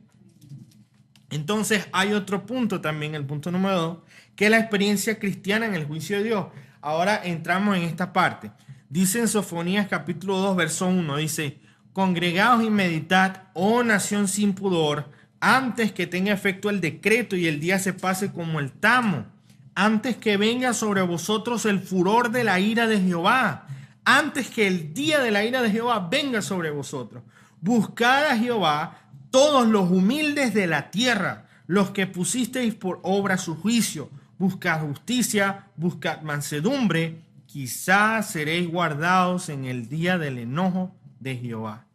Entonces hay otro punto también, el punto número 2, que es la experiencia cristiana en el juicio de Dios. Ahora entramos en esta parte. Dice en Sofonías capítulo 2, verso 1, dice, congregaos y meditad, oh nación sin pudor, antes que tenga efecto el decreto y el día se pase como el tamo, antes que venga sobre vosotros el furor de la ira de Jehová, antes que el día de la ira de Jehová venga sobre vosotros. Buscad a Jehová todos los humildes de la tierra, los que pusisteis por obra su juicio. Buscad justicia, buscad mansedumbre, quizás seréis guardados en el día del enojo de Jehová.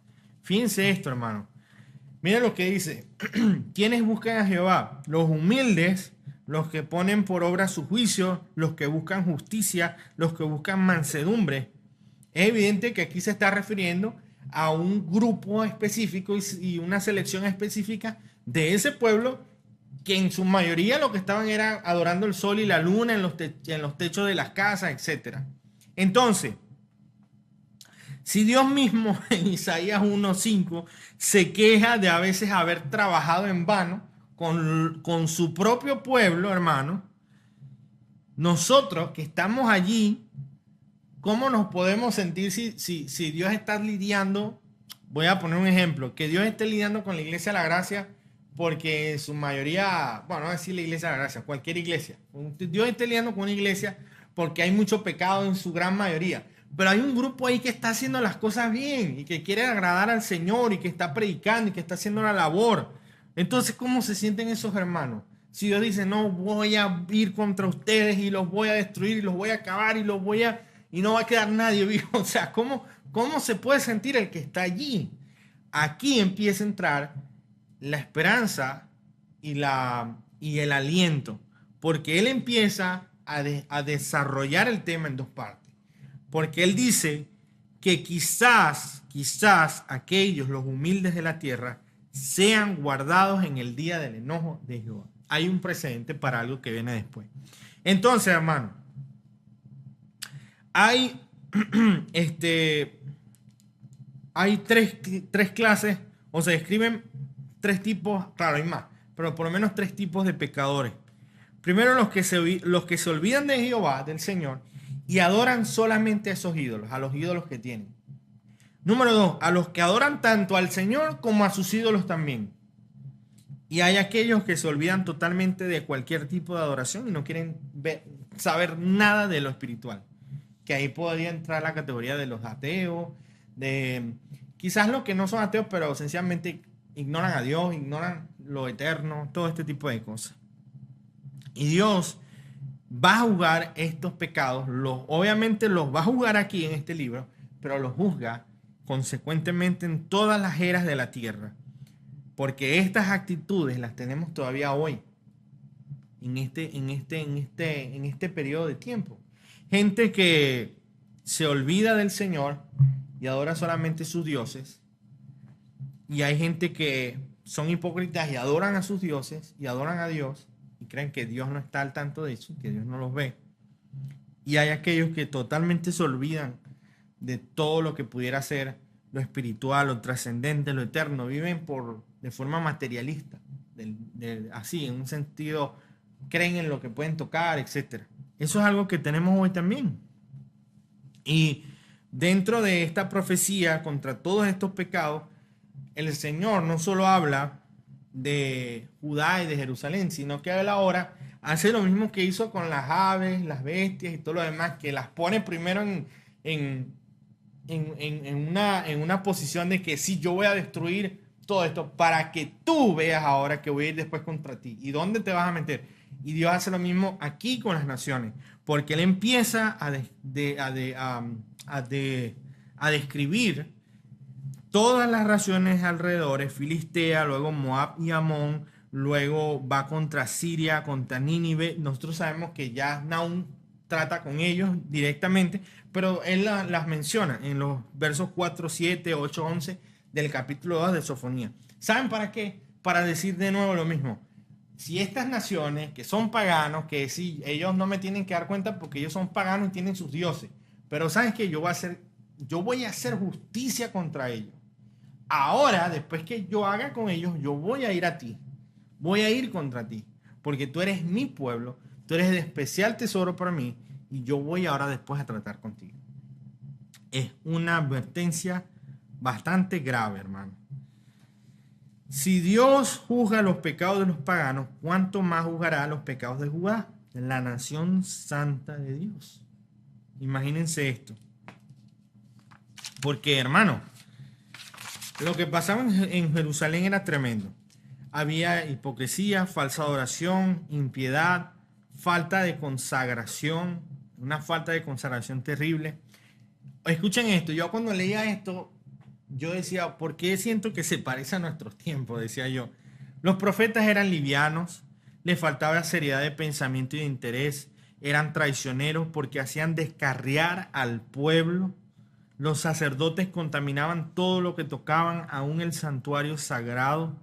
Fíjense esto, hermano. Mira lo que dice. ¿Quiénes buscan a Jehová? Los humildes, los que ponen por obra su juicio, los que buscan justicia, los que buscan mansedumbre. Es evidente que aquí se está refiriendo a un grupo específico y una selección específica de ese pueblo que en su mayoría lo que estaban era adorando el sol y la luna en los techos de las casas, etc. Entonces, si Dios mismo en Isaías 1:5 se queja de a veces haber trabajado en vano con su propio pueblo, hermano, nosotros que estamos allí, ¿cómo nos podemos sentir si Dios está lidiando? Voy a poner un ejemplo, que Dios esté lidiando con la Iglesia de la Gracia porque en su mayoría, bueno, no decir la Iglesia de la Gracia, cualquier iglesia. Dios esté lidiando con una iglesia porque hay mucho pecado en su gran mayoría. Pero hay un grupo ahí que está haciendo las cosas bien y que quiere agradar al Señor y que está predicando y que está haciendo la labor. Entonces, ¿cómo se sienten esos hermanos? Si Dios dice, no, voy a ir contra ustedes y los voy a destruir y los voy a acabar y y no va a quedar nadie vivo. O sea, ¿cómo se puede sentir el que está allí? Aquí empieza a entrar la esperanza y el aliento, porque él empieza a desarrollar el tema en dos partes. Porque él dice que quizás aquellos, los humildes de la tierra, sean guardados en el día del enojo de Jehová. Hay un precedente para algo que viene después. Entonces, hermano, hay, hay tres clases, o se describen tres tipos, claro, hay más, pero por lo menos tres tipos de pecadores. Primero, los que se olvidan de Jehová, del Señor, y adoran solamente a esos ídolos, a los ídolos que tienen. Número dos, a los que adoran tanto al Señor como a sus ídolos también. Y hay aquellos que se olvidan totalmente de cualquier tipo de adoración y no quieren saber nada de lo espiritual. Que ahí podría entrar la categoría de los ateos, de quizás los que no son ateos, pero sencillamente ignoran a Dios, ignoran lo eterno, todo este tipo de cosas. Y Dios va a juzgar estos pecados, obviamente los va a juzgar aquí en este libro, pero los juzga consecuentemente en todas las eras de la tierra, porque estas actitudes las tenemos todavía hoy, en este periodo de tiempo. Gente que se olvida del Señor y adora solamente sus dioses, y hay gente que son hipócritas y adoran a sus dioses y adoran a Dios y creen que Dios no está al tanto de eso, que Dios no los ve. Y hay aquellos que totalmente se olvidan de todo lo que pudiera ser lo espiritual, lo trascendente, lo eterno. Viven de forma materialista, así, en un sentido, creen en lo que pueden tocar, etc. Eso es algo que tenemos hoy también. Y dentro de esta profecía contra todos estos pecados, el Señor no solo habla de Judá y de Jerusalén, sino que él ahora hace lo mismo que hizo con las aves, las bestias y todo lo demás, que las pone primero en una posición de que sí, yo voy a destruir todo esto para que tú veas ahora que voy a ir después contra ti. ¿Y dónde te vas a meter? Y Dios hace lo mismo aquí con las naciones, porque él empieza a describir todas las naciones alrededor, Filistea, luego Moab y Amón, luego va contra Siria, contra Nínive. Nosotros sabemos que ya Nahum trata con ellos directamente, pero él las menciona en los versos 4, 7, 8, 11 del capítulo 2 de Sofonía. ¿Saben para qué? Para decir de nuevo lo mismo. Si estas naciones que son paganos, que sí, ellos no me tienen que dar cuenta porque ellos son paganos y tienen sus dioses, pero ¿sabes qué? Yo voy a hacer justicia contra ellos. Ahora, después que yo haga con ellos, yo voy a ir a ti. Voy a ir contra ti. Porque tú eres mi pueblo, tú eres de especial tesoro para mí y yo voy ahora después a tratar contigo. Es una advertencia bastante grave, hermano. Si Dios juzga los pecados de los paganos, ¿cuánto más juzgará los pecados de Judá, la nación santa de Dios? Imagínense esto. Porque, hermano, lo que pasaba en Jerusalén era tremendo. Había hipocresía, falsa adoración, impiedad, falta de consagración, una falta de consagración terrible. Escuchen esto, yo cuando leía esto, yo decía, ¿por qué siento que se parece a nuestros tiempos? Decía yo. Los profetas eran livianos, les faltaba seriedad de pensamiento y de interés, eran traicioneros porque hacían descarriar al pueblo. Los sacerdotes contaminaban todo lo que tocaban, aún el santuario sagrado.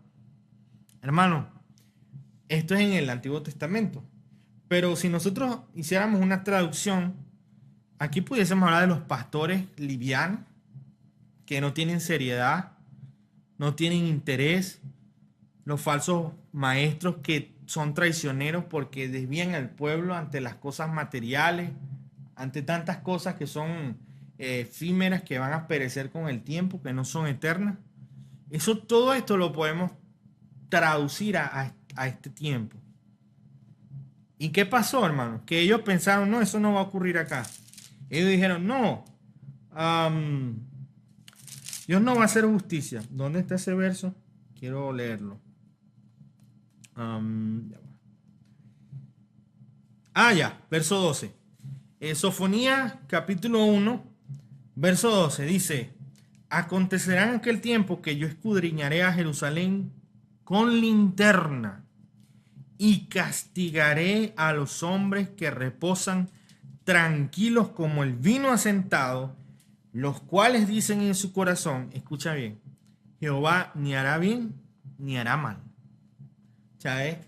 Hermano, esto es en el Antiguo Testamento. Pero si nosotros hiciéramos una traducción, aquí pudiésemos hablar de los pastores livianos, que no tienen seriedad, no tienen interés, los falsos maestros que son traicioneros porque desvían al pueblo ante las cosas materiales, ante tantas cosas que son efímeras, que van a perecer con el tiempo, que no son eternas. Todo esto lo podemos traducir a este tiempo. ¿Y qué pasó, hermano? Que ellos pensaron, no, eso no va a ocurrir acá. Ellos dijeron, no, Dios no va a hacer justicia. ¿Dónde está ese verso? Quiero leerlo. Verso 12. Sofonía, capítulo 1, verso 12, dice, acontecerá en aquel tiempo que yo escudriñaré a Jerusalén con linterna y castigaré a los hombres que reposan tranquilos como el vino asentado, los cuales dicen en su corazón, escucha bien, Jehová ni hará bien ni hará mal. O sea,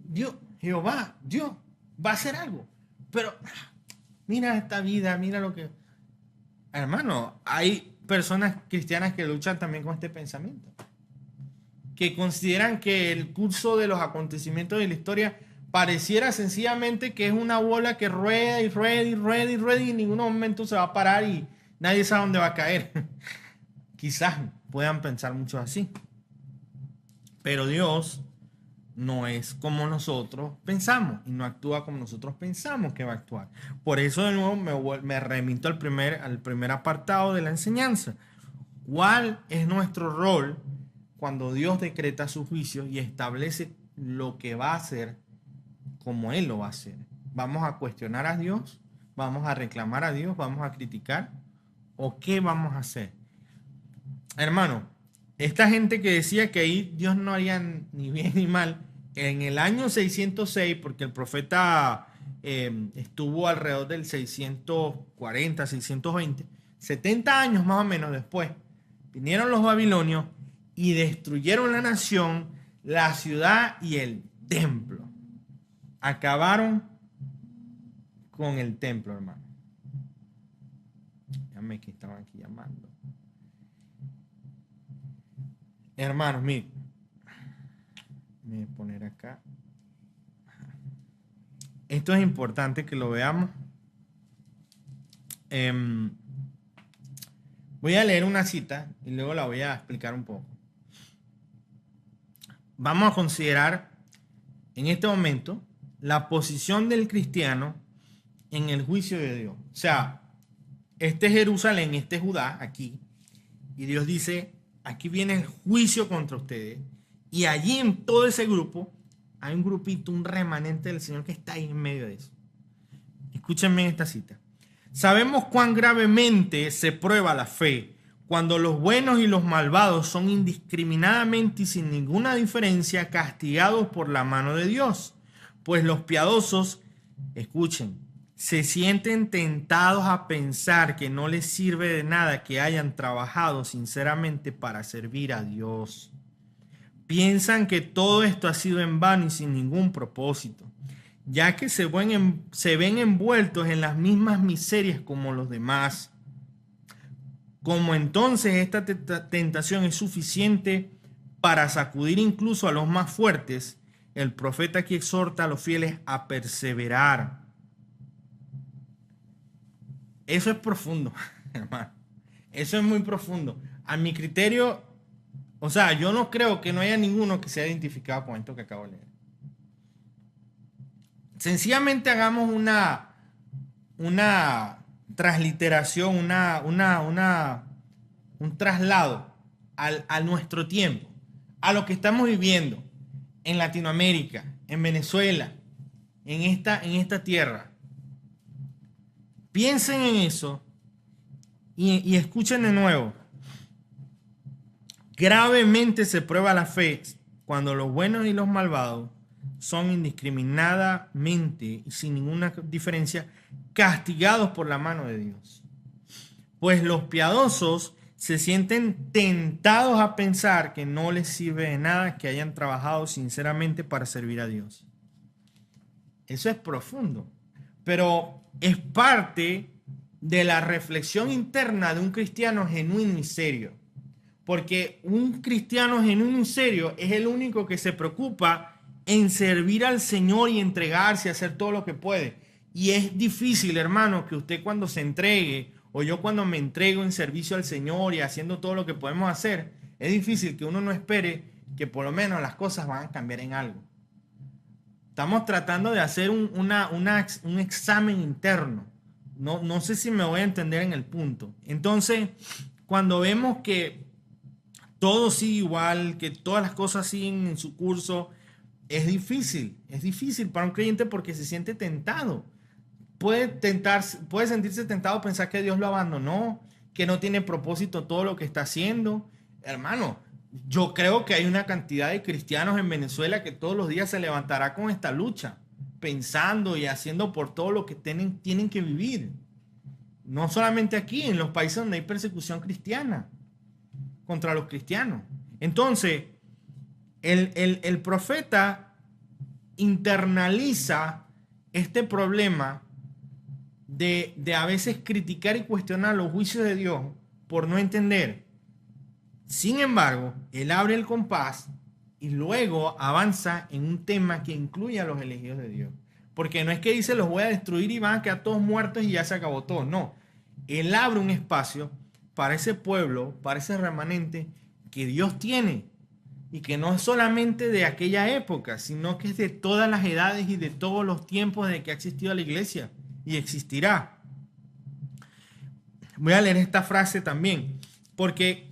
Dios va a hacer algo. Pero mira esta vida, mira lo que... Hermano, hay personas cristianas que luchan también con este pensamiento, que consideran que el curso de los acontecimientos de la historia pareciera sencillamente que es una bola que rueda y rueda y rueda y rueda y en ningún momento se va a parar y nadie sabe dónde va a caer. Quizás puedan pensar mucho así. Pero Dios no es como nosotros pensamos y no actúa como nosotros pensamos que va a actuar. Por eso de nuevo me remito al primer apartado de la enseñanza. ¿Cuál es nuestro rol cuando Dios decreta su juicio y establece lo que va a hacer como Él lo va a hacer? ¿Vamos a cuestionar a Dios? ¿Vamos a reclamar a Dios? ¿Vamos a criticar? ¿O qué vamos a hacer? Hermano, esta gente que decía que ahí Dios no haría ni bien ni mal, en el año 606, porque el profeta estuvo alrededor del 640, 620, 70 años más o menos después, vinieron los babilonios y destruyeron la nación, la ciudad y el templo. Acabaron con el templo, hermano. Déjame que estaban aquí llamando. Hermanos, miren. Voy a poner acá. Esto es importante que lo veamos. Voy a leer una cita y luego la voy a explicar un poco. Vamos a considerar en este momento la posición del cristiano en el juicio de Dios. O sea, este es Jerusalén, este es Judá, aquí. Y Dios dice, aquí viene el juicio contra ustedes. Y allí en todo ese grupo hay un grupito, un remanente del Señor que está ahí en medio de eso. Escúchenme esta cita. Sabemos cuán gravemente se prueba la fe cuando los buenos y los malvados son indiscriminadamente y sin ninguna diferencia castigados por la mano de Dios. Pues los piadosos, escuchen, se sienten tentados a pensar que no les sirve de nada que hayan trabajado sinceramente para servir a Dios. Piensan que todo esto ha sido en vano y sin ningún propósito, ya que se ven envueltos en las mismas miserias como los demás. Como entonces esta tentación es suficiente para sacudir incluso a los más fuertes, el profeta aquí exhorta a los fieles a perseverar. Eso es profundo, hermano. Eso es muy profundo. A mi criterio, o sea, yo no creo que no haya ninguno que sea identificado con esto que acabo de leer. Sencillamente hagamos una transliteración, un traslado a nuestro tiempo, a lo que estamos viviendo en Latinoamérica, en Venezuela, en esta tierra. Piensen en eso Y escuchen de nuevo. Gravemente se prueba la fe cuando los buenos y los malvados son indiscriminadamente y sin ninguna diferencia castigados por la mano de Dios. Pues los piadosos se sienten tentados a pensar que no les sirve de nada que hayan trabajado sinceramente para servir a Dios. Eso es profundo, pero es parte de la reflexión interna de un cristiano genuino y serio. Porque un cristiano genuino y serio es el único que se preocupa en servir al Señor y entregarse a hacer todo lo que puede. Y es difícil, hermano, que usted cuando se entregue, o yo cuando me entrego en servicio al Señor y haciendo todo lo que podemos hacer, es difícil que uno no espere que por lo menos las cosas van a cambiar en algo. Estamos tratando de hacer un examen interno. No sé si me voy a entender en el punto. Entonces, cuando vemos que todo sigue igual, que todas las cosas siguen en su curso, es difícil para un creyente porque se siente tentado. Puede sentirse tentado a pensar que Dios lo abandonó, que no tiene propósito todo lo que está haciendo. Hermano, yo creo que hay una cantidad de cristianos en Venezuela que todos los días se levantará con esta lucha, pensando y haciendo por todo lo que tienen que vivir. No solamente aquí, en los países donde hay persecución cristiana contra los cristianos. Entonces, el profeta internaliza este problema de a veces criticar y cuestionar los juicios de Dios por no entender. Sin embargo, él abre el compás y luego avanza en un tema que incluye a los elegidos de Dios. Porque no es que dice los voy a destruir y van a quedar todos muertos y ya se acabó todo. No, él abre un espacio para ese pueblo, para ese remanente que Dios tiene y que no es solamente de aquella época, sino que es de todas las edades y de todos los tiempos de que ha existido la iglesia y existirá. Voy a leer esta frase también, porque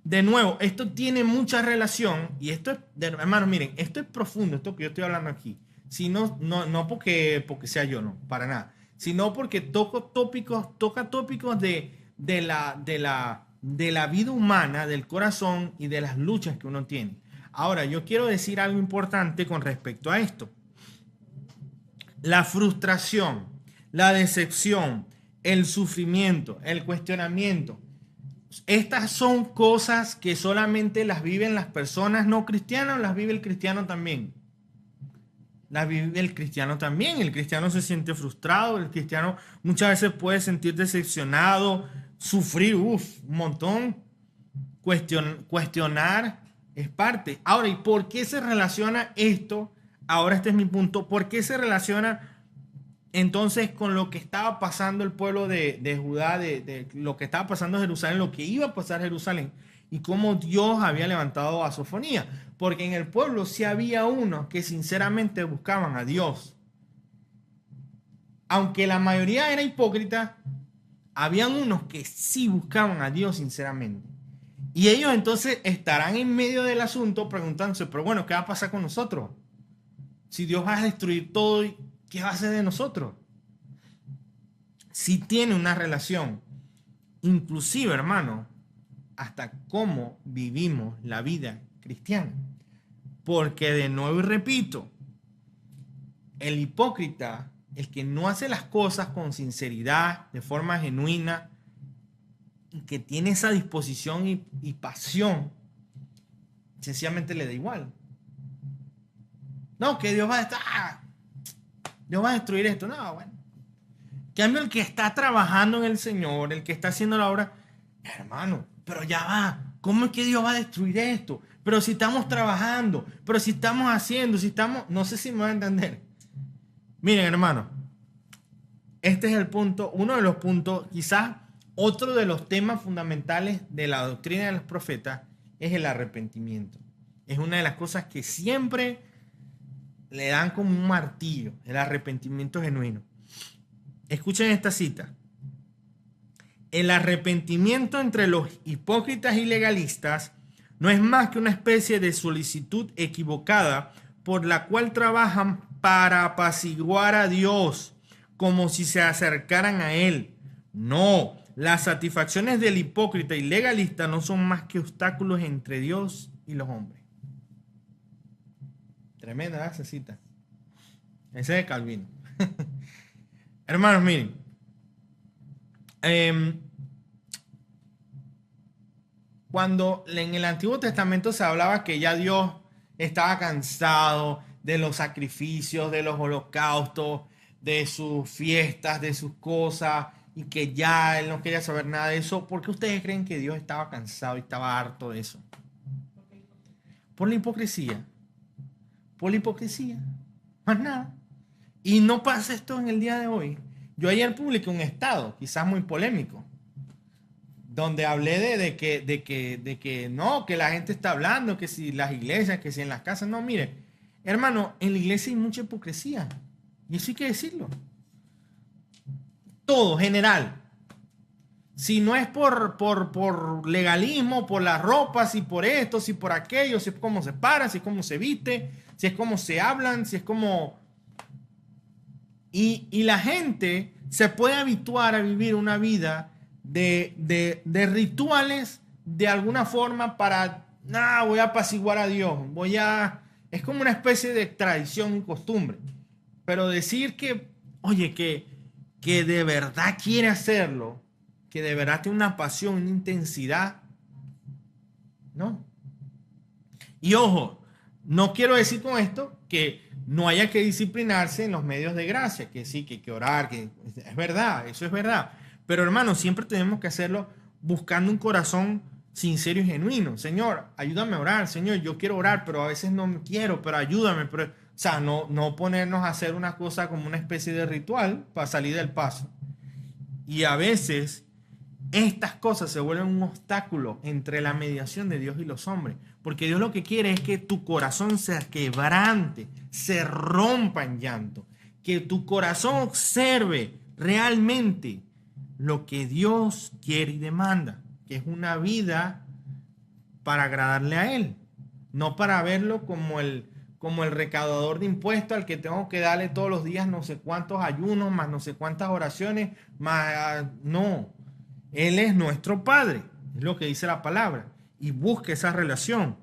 de nuevo, esto tiene mucha relación y esto es, hermanos, miren, esto es profundo, esto que yo estoy hablando aquí. Si no porque sea yo, no, para nada, sino porque toca tópicos de la vida humana, del corazón y de las luchas que uno tiene. Ahora, yo quiero decir algo importante con respecto a esto. La frustración, la decepción, el sufrimiento, el cuestionamiento, estas son cosas que solamente las viven las personas no cristianas, las vive el cristiano también. Las vive el cristiano también. El cristiano se siente frustrado, el cristiano muchas veces puede sentir decepcionado, sufrir, un montón. Cuestionar es parte. Ahora, ¿y por qué se relaciona esto? Ahora este es mi punto. ¿Por qué se relaciona entonces con lo que estaba pasando el pueblo de Judá, de lo que estaba pasando en Jerusalén, lo que iba a pasar en Jerusalén y cómo Dios había levantado a Sofonía? Porque en el pueblo sí había unos que sinceramente buscaban a Dios. Aunque la mayoría era hipócrita, habían unos que sí buscaban a Dios sinceramente. Y ellos entonces estarán en medio del asunto preguntándose, pero bueno, ¿qué va a pasar con nosotros? Si Dios va a destruir todo, ¿qué va a hacer de nosotros? Sí tiene una relación, inclusive, hermano, hasta cómo vivimos la vida cristiana. Porque de nuevo y repito, el hipócrita, el que no hace las cosas con sinceridad, de forma genuina, que tiene esa disposición y pasión, sencillamente le da igual. No, que Dios va a destruir esto. No, bueno. En cambio, el que está trabajando en el Señor, el que está haciendo la obra, hermano, pero ya va. ¿Cómo es que Dios va a destruir esto? Pero si estamos trabajando, pero si estamos haciendo, no sé si me van a entender. Miren, hermano, este es el punto, uno de los puntos, quizás otro de los temas fundamentales de la doctrina de los profetas es el arrepentimiento. Es una de las cosas que siempre le dan como un martillo, el arrepentimiento genuino. Escuchen esta cita. El arrepentimiento entre los hipócritas y legalistas no es más que una especie de solicitud equivocada por la cual trabajan para apaciguar a Dios, como si se acercaran a Él. No, las satisfacciones del hipócrita y legalista no son más que obstáculos entre Dios y los hombres. Tremenda esa cita. Ese es de Calvino. Hermanos, miren. Cuando en el Antiguo Testamento se hablaba que ya Dios estaba cansado de los sacrificios, de los holocaustos, de sus fiestas, de sus cosas, y que ya Él no quería saber nada de eso, ¿por qué ustedes creen que Dios estaba cansado y estaba harto de eso? Por la hipocresía. Por la hipocresía. Más nada. Y no pasa esto en el día de hoy. Yo ayer publiqué un estado, quizás muy polémico, donde hablé de que no, que la gente está hablando, que si las iglesias, que si en las casas. No, mire, hermano, en la iglesia hay mucha hipocresía. Y eso hay que decirlo. Todo, general. Si no es por legalismo, por las ropas, si por esto, si por aquello, si es cómo se para, si es cómo se viste, si es cómo se hablan, si es cómo... Y la gente se puede habituar a vivir una vida de rituales de alguna forma para, voy a apaciguar a Dios, es como una especie de tradición y costumbre. Pero decir que, oye, que de verdad quiere hacerlo, que de verdad tiene una pasión, una intensidad, no. Y ojo, no quiero decir con esto que no haya que disciplinarse en los medios de gracia, que sí, que hay que orar, que es verdad, eso es verdad. Pero hermano, siempre tenemos que hacerlo buscando un corazón sincero y genuino. Señor, ayúdame a orar. Señor, yo quiero orar, pero a veces no quiero, pero ayúdame. Pero, o sea, no ponernos a hacer una cosa como una especie de ritual para salir del paso. Y a veces estas cosas se vuelven un obstáculo entre la mediación de Dios y los hombres. Porque Dios lo que quiere es que tu corazón se quebrante, se rompa en llanto. Que tu corazón observe realmente lo que Dios quiere y demanda, que es una vida para agradarle a Él, no para verlo como el recaudador de impuestos al que tengo que darle todos los días no sé cuántos ayunos, más no sé cuántas oraciones, más no. Él es nuestro Padre, es lo que dice la palabra, y busca esa relación.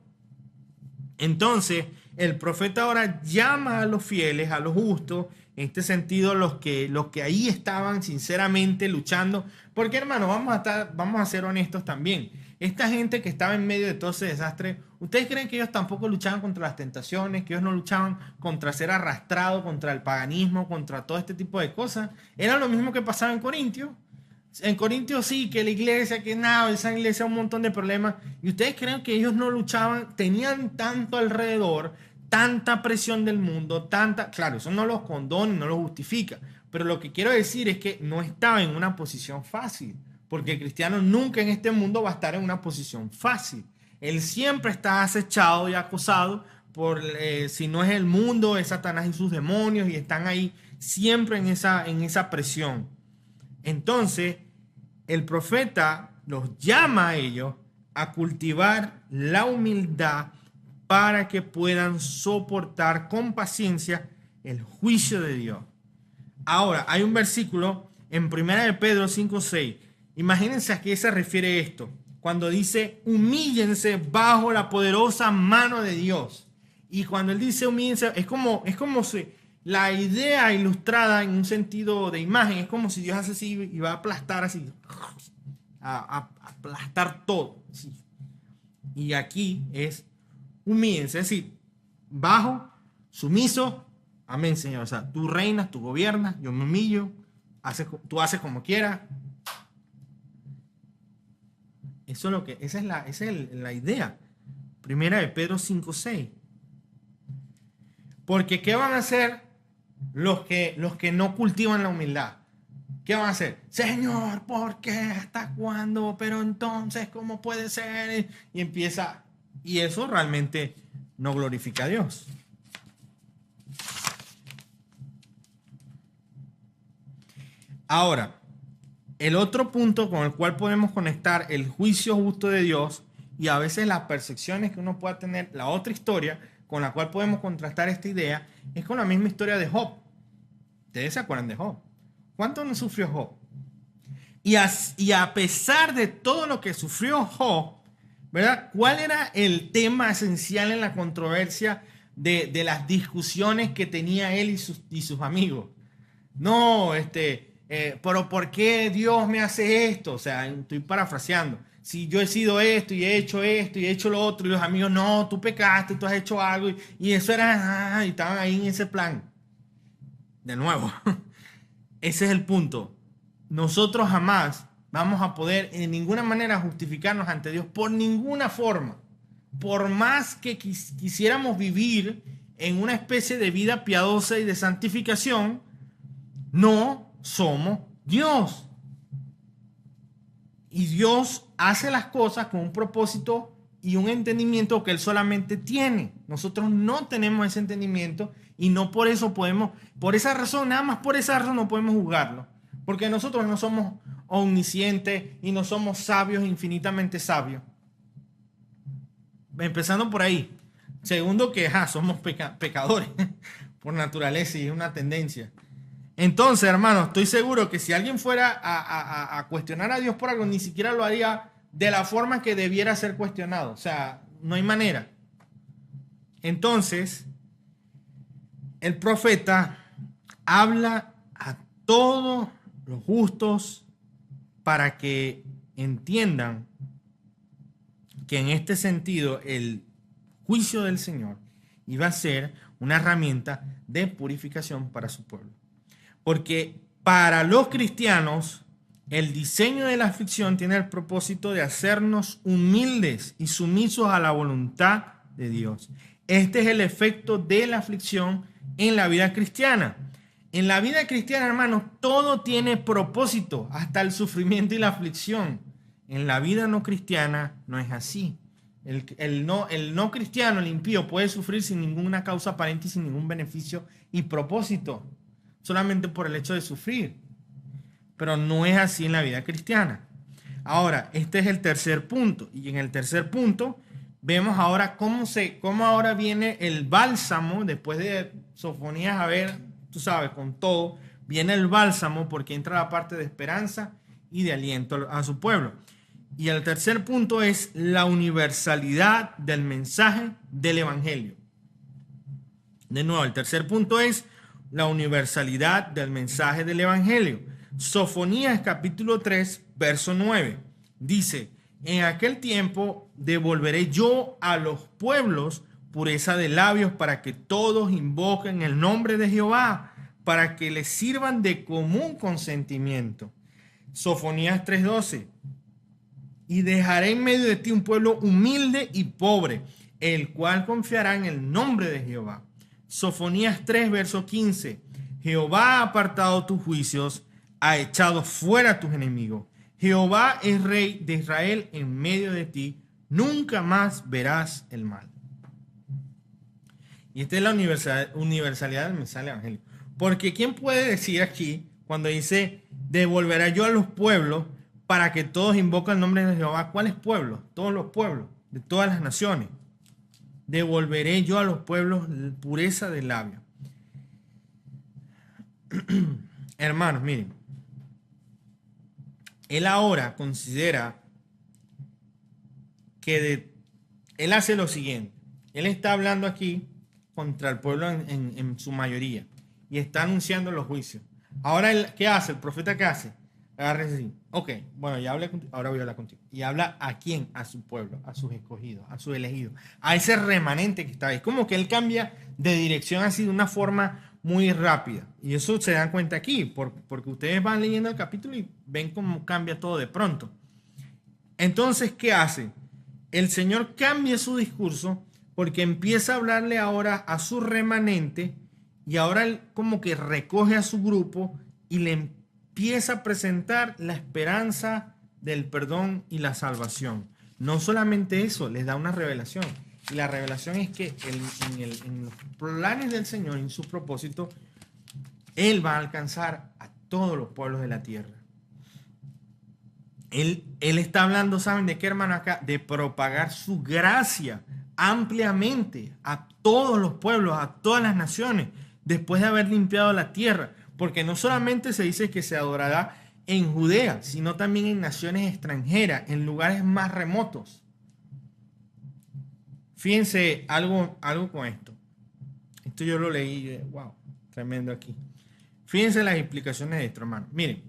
Entonces, el profeta ahora llama a los fieles, a los justos, en este sentido, los que ahí estaban sinceramente luchando. Porque, hermano, vamos a ser honestos también. Esta gente que estaba en medio de todo ese desastre, ¿ustedes creen que ellos tampoco luchaban contra las tentaciones? ¿Que ellos no luchaban contra ser arrastrados, contra el paganismo, contra todo este tipo de cosas? Era lo mismo que pasaba en Corintios. En Corintios sí, que la iglesia, que nada, esa iglesia un montón de problemas. ¿Y ustedes creen que ellos no luchaban? Tenían tanto alrededor, tanta presión del mundo, claro, eso no los condona, no los justifica, pero lo que quiero decir es que no estaba en una posición fácil, porque el cristiano nunca en este mundo va a estar en una posición fácil. Él siempre está acechado y acosado por, si no es el mundo, es Satanás y sus demonios, y están ahí siempre en esa presión. Entonces, el profeta los llama a ellos a cultivar la humildad para que puedan soportar con paciencia el juicio de Dios. Ahora, hay un versículo en 1 de Pedro 5:6. Imagínense a qué se refiere esto. Cuando dice, humíllense bajo la poderosa mano de Dios. Y cuando él dice humíllense, es como si la idea ilustrada en un sentido de imagen, es como si Dios hace así y va a aplastar así, a aplastar todo. Así. Y aquí es humíllense, es decir, bajo, sumiso, amén, Señor. O sea, tú reinas, tú gobiernas, yo me humillo, tú haces como quieras. Esa es la idea. Primera de Pedro 5:6. Porque ¿qué van a hacer los que no cultivan la humildad? ¿Qué van a hacer? Señor, ¿por qué? ¿Hasta cuándo? Pero entonces, ¿cómo puede ser? Y empieza... Y eso realmente no glorifica a Dios. Ahora, el otro punto con el cual podemos conectar el juicio justo de Dios y a veces las percepciones que uno pueda tener, la otra historia con la cual podemos contrastar esta idea, es con la misma historia de Job. Ustedes se acuerdan de Job. ¿Cuánto no sufrió Job? Y a pesar de todo lo que sufrió Job, ¿verdad? ¿Cuál era el tema esencial en la controversia de las discusiones que tenía él y sus amigos? No, pero ¿por qué Dios me hace esto? O sea, estoy parafraseando. Si yo he sido esto y he hecho lo otro, y los amigos, no, tú pecaste, tú has hecho algo, y eso era, y estaban ahí en ese plan. De nuevo, ese es el punto. Nosotros jamás vamos a poder en ninguna manera justificarnos ante Dios por ninguna forma. Por más que quisiéramos vivir en una especie de vida piadosa y de santificación, no somos Dios. Y Dios hace las cosas con un propósito y un entendimiento que Él solamente tiene. Nosotros no tenemos ese entendimiento y no por eso podemos, por esa razón, nada más por esa razón no podemos juzgarlo. Porque nosotros no somos omniscientes y no somos sabios, infinitamente sabios. Empezando por ahí. Segundo, que somos pecadores por naturaleza y es una tendencia. Entonces, hermano, estoy seguro que si alguien fuera a cuestionar a Dios por algo, ni siquiera lo haría de la forma que debiera ser cuestionado. O sea, no hay manera. Entonces, el profeta habla a todos los justos para que entiendan que en este sentido el juicio del Señor iba a ser una herramienta de purificación para su pueblo. Porque para los cristianos el diseño de la aflicción tiene el propósito de hacernos humildes y sumisos a la voluntad de Dios. Este es el efecto de la aflicción en la vida cristiana. En la vida cristiana, hermanos, todo tiene propósito, hasta el sufrimiento y la aflicción. En la vida no cristiana no es así. El no cristiano, el impío, puede sufrir sin ninguna causa aparente y sin ningún beneficio y propósito, solamente por el hecho de sufrir. Pero no es así en la vida cristiana. Ahora, este es el tercer punto. Y en el tercer punto vemos ahora cómo ahora viene el bálsamo, después de Sofonías haber, tú sabes, con todo, viene el bálsamo porque entra la parte de esperanza y de aliento a su pueblo. Y el tercer punto es la universalidad del mensaje del evangelio. De nuevo, el tercer punto es la universalidad del mensaje del evangelio. Sofonías capítulo 3, verso 9. Dice, en aquel tiempo devolveré yo a los pueblos pureza de labios para que todos invoquen el nombre de Jehová, para que les sirvan de común consentimiento. Sofonías 3:12. Y dejaré en medio de ti un pueblo humilde y pobre, el cual confiará en el nombre de Jehová. Sofonías 3, verso 15. Jehová ha apartado tus juicios, ha echado fuera tus enemigos. Jehová es rey de Israel en medio de ti, nunca más verás el mal. Y esta es la universalidad del mensaje del evangelio. Porque ¿quién puede decir aquí, cuando dice, devolveré yo a los pueblos para que todos invoquen el nombre de Jehová? ¿Cuáles pueblos? Todos los pueblos, de todas las naciones. Devolveré yo a los pueblos pureza de labio. Hermanos, miren. Él ahora considera que él hace lo siguiente. Él está hablando aquí contra el pueblo en su mayoría y está anunciando los juicios. Ahora, ¿qué hace? ¿El profeta qué hace? Agarra y dice, ok, bueno, ya hablé contigo, ahora voy a hablar contigo. Y habla ¿a quién? A su pueblo, a sus escogidos, a sus elegidos, a ese remanente que está ahí. Como que él cambia de dirección así de una forma muy rápida. Y eso se dan cuenta aquí, porque ustedes van leyendo el capítulo y ven cómo cambia todo de pronto. Entonces, ¿qué hace? El Señor cambia su discurso porque empieza a hablarle ahora a su remanente y ahora él como que recoge a su grupo y le empieza a presentar la esperanza del perdón y la salvación. No solamente eso, les da una revelación. Y la revelación es que en los planes del Señor, en sus propósitos, Él va a alcanzar a todos los pueblos de la tierra. Él está hablando, ¿saben de qué, hermano? Acá, de propagar su gracia ampliamente a todos los pueblos, a todas las naciones, después de haber limpiado la tierra. Porque no solamente se dice que se adorará en Judea, sino también en naciones extranjeras, en lugares más remotos. Fíjense algo con esto. Esto yo lo leí y yo, wow, tremendo aquí. Fíjense las implicaciones de esto, hermano. Miren,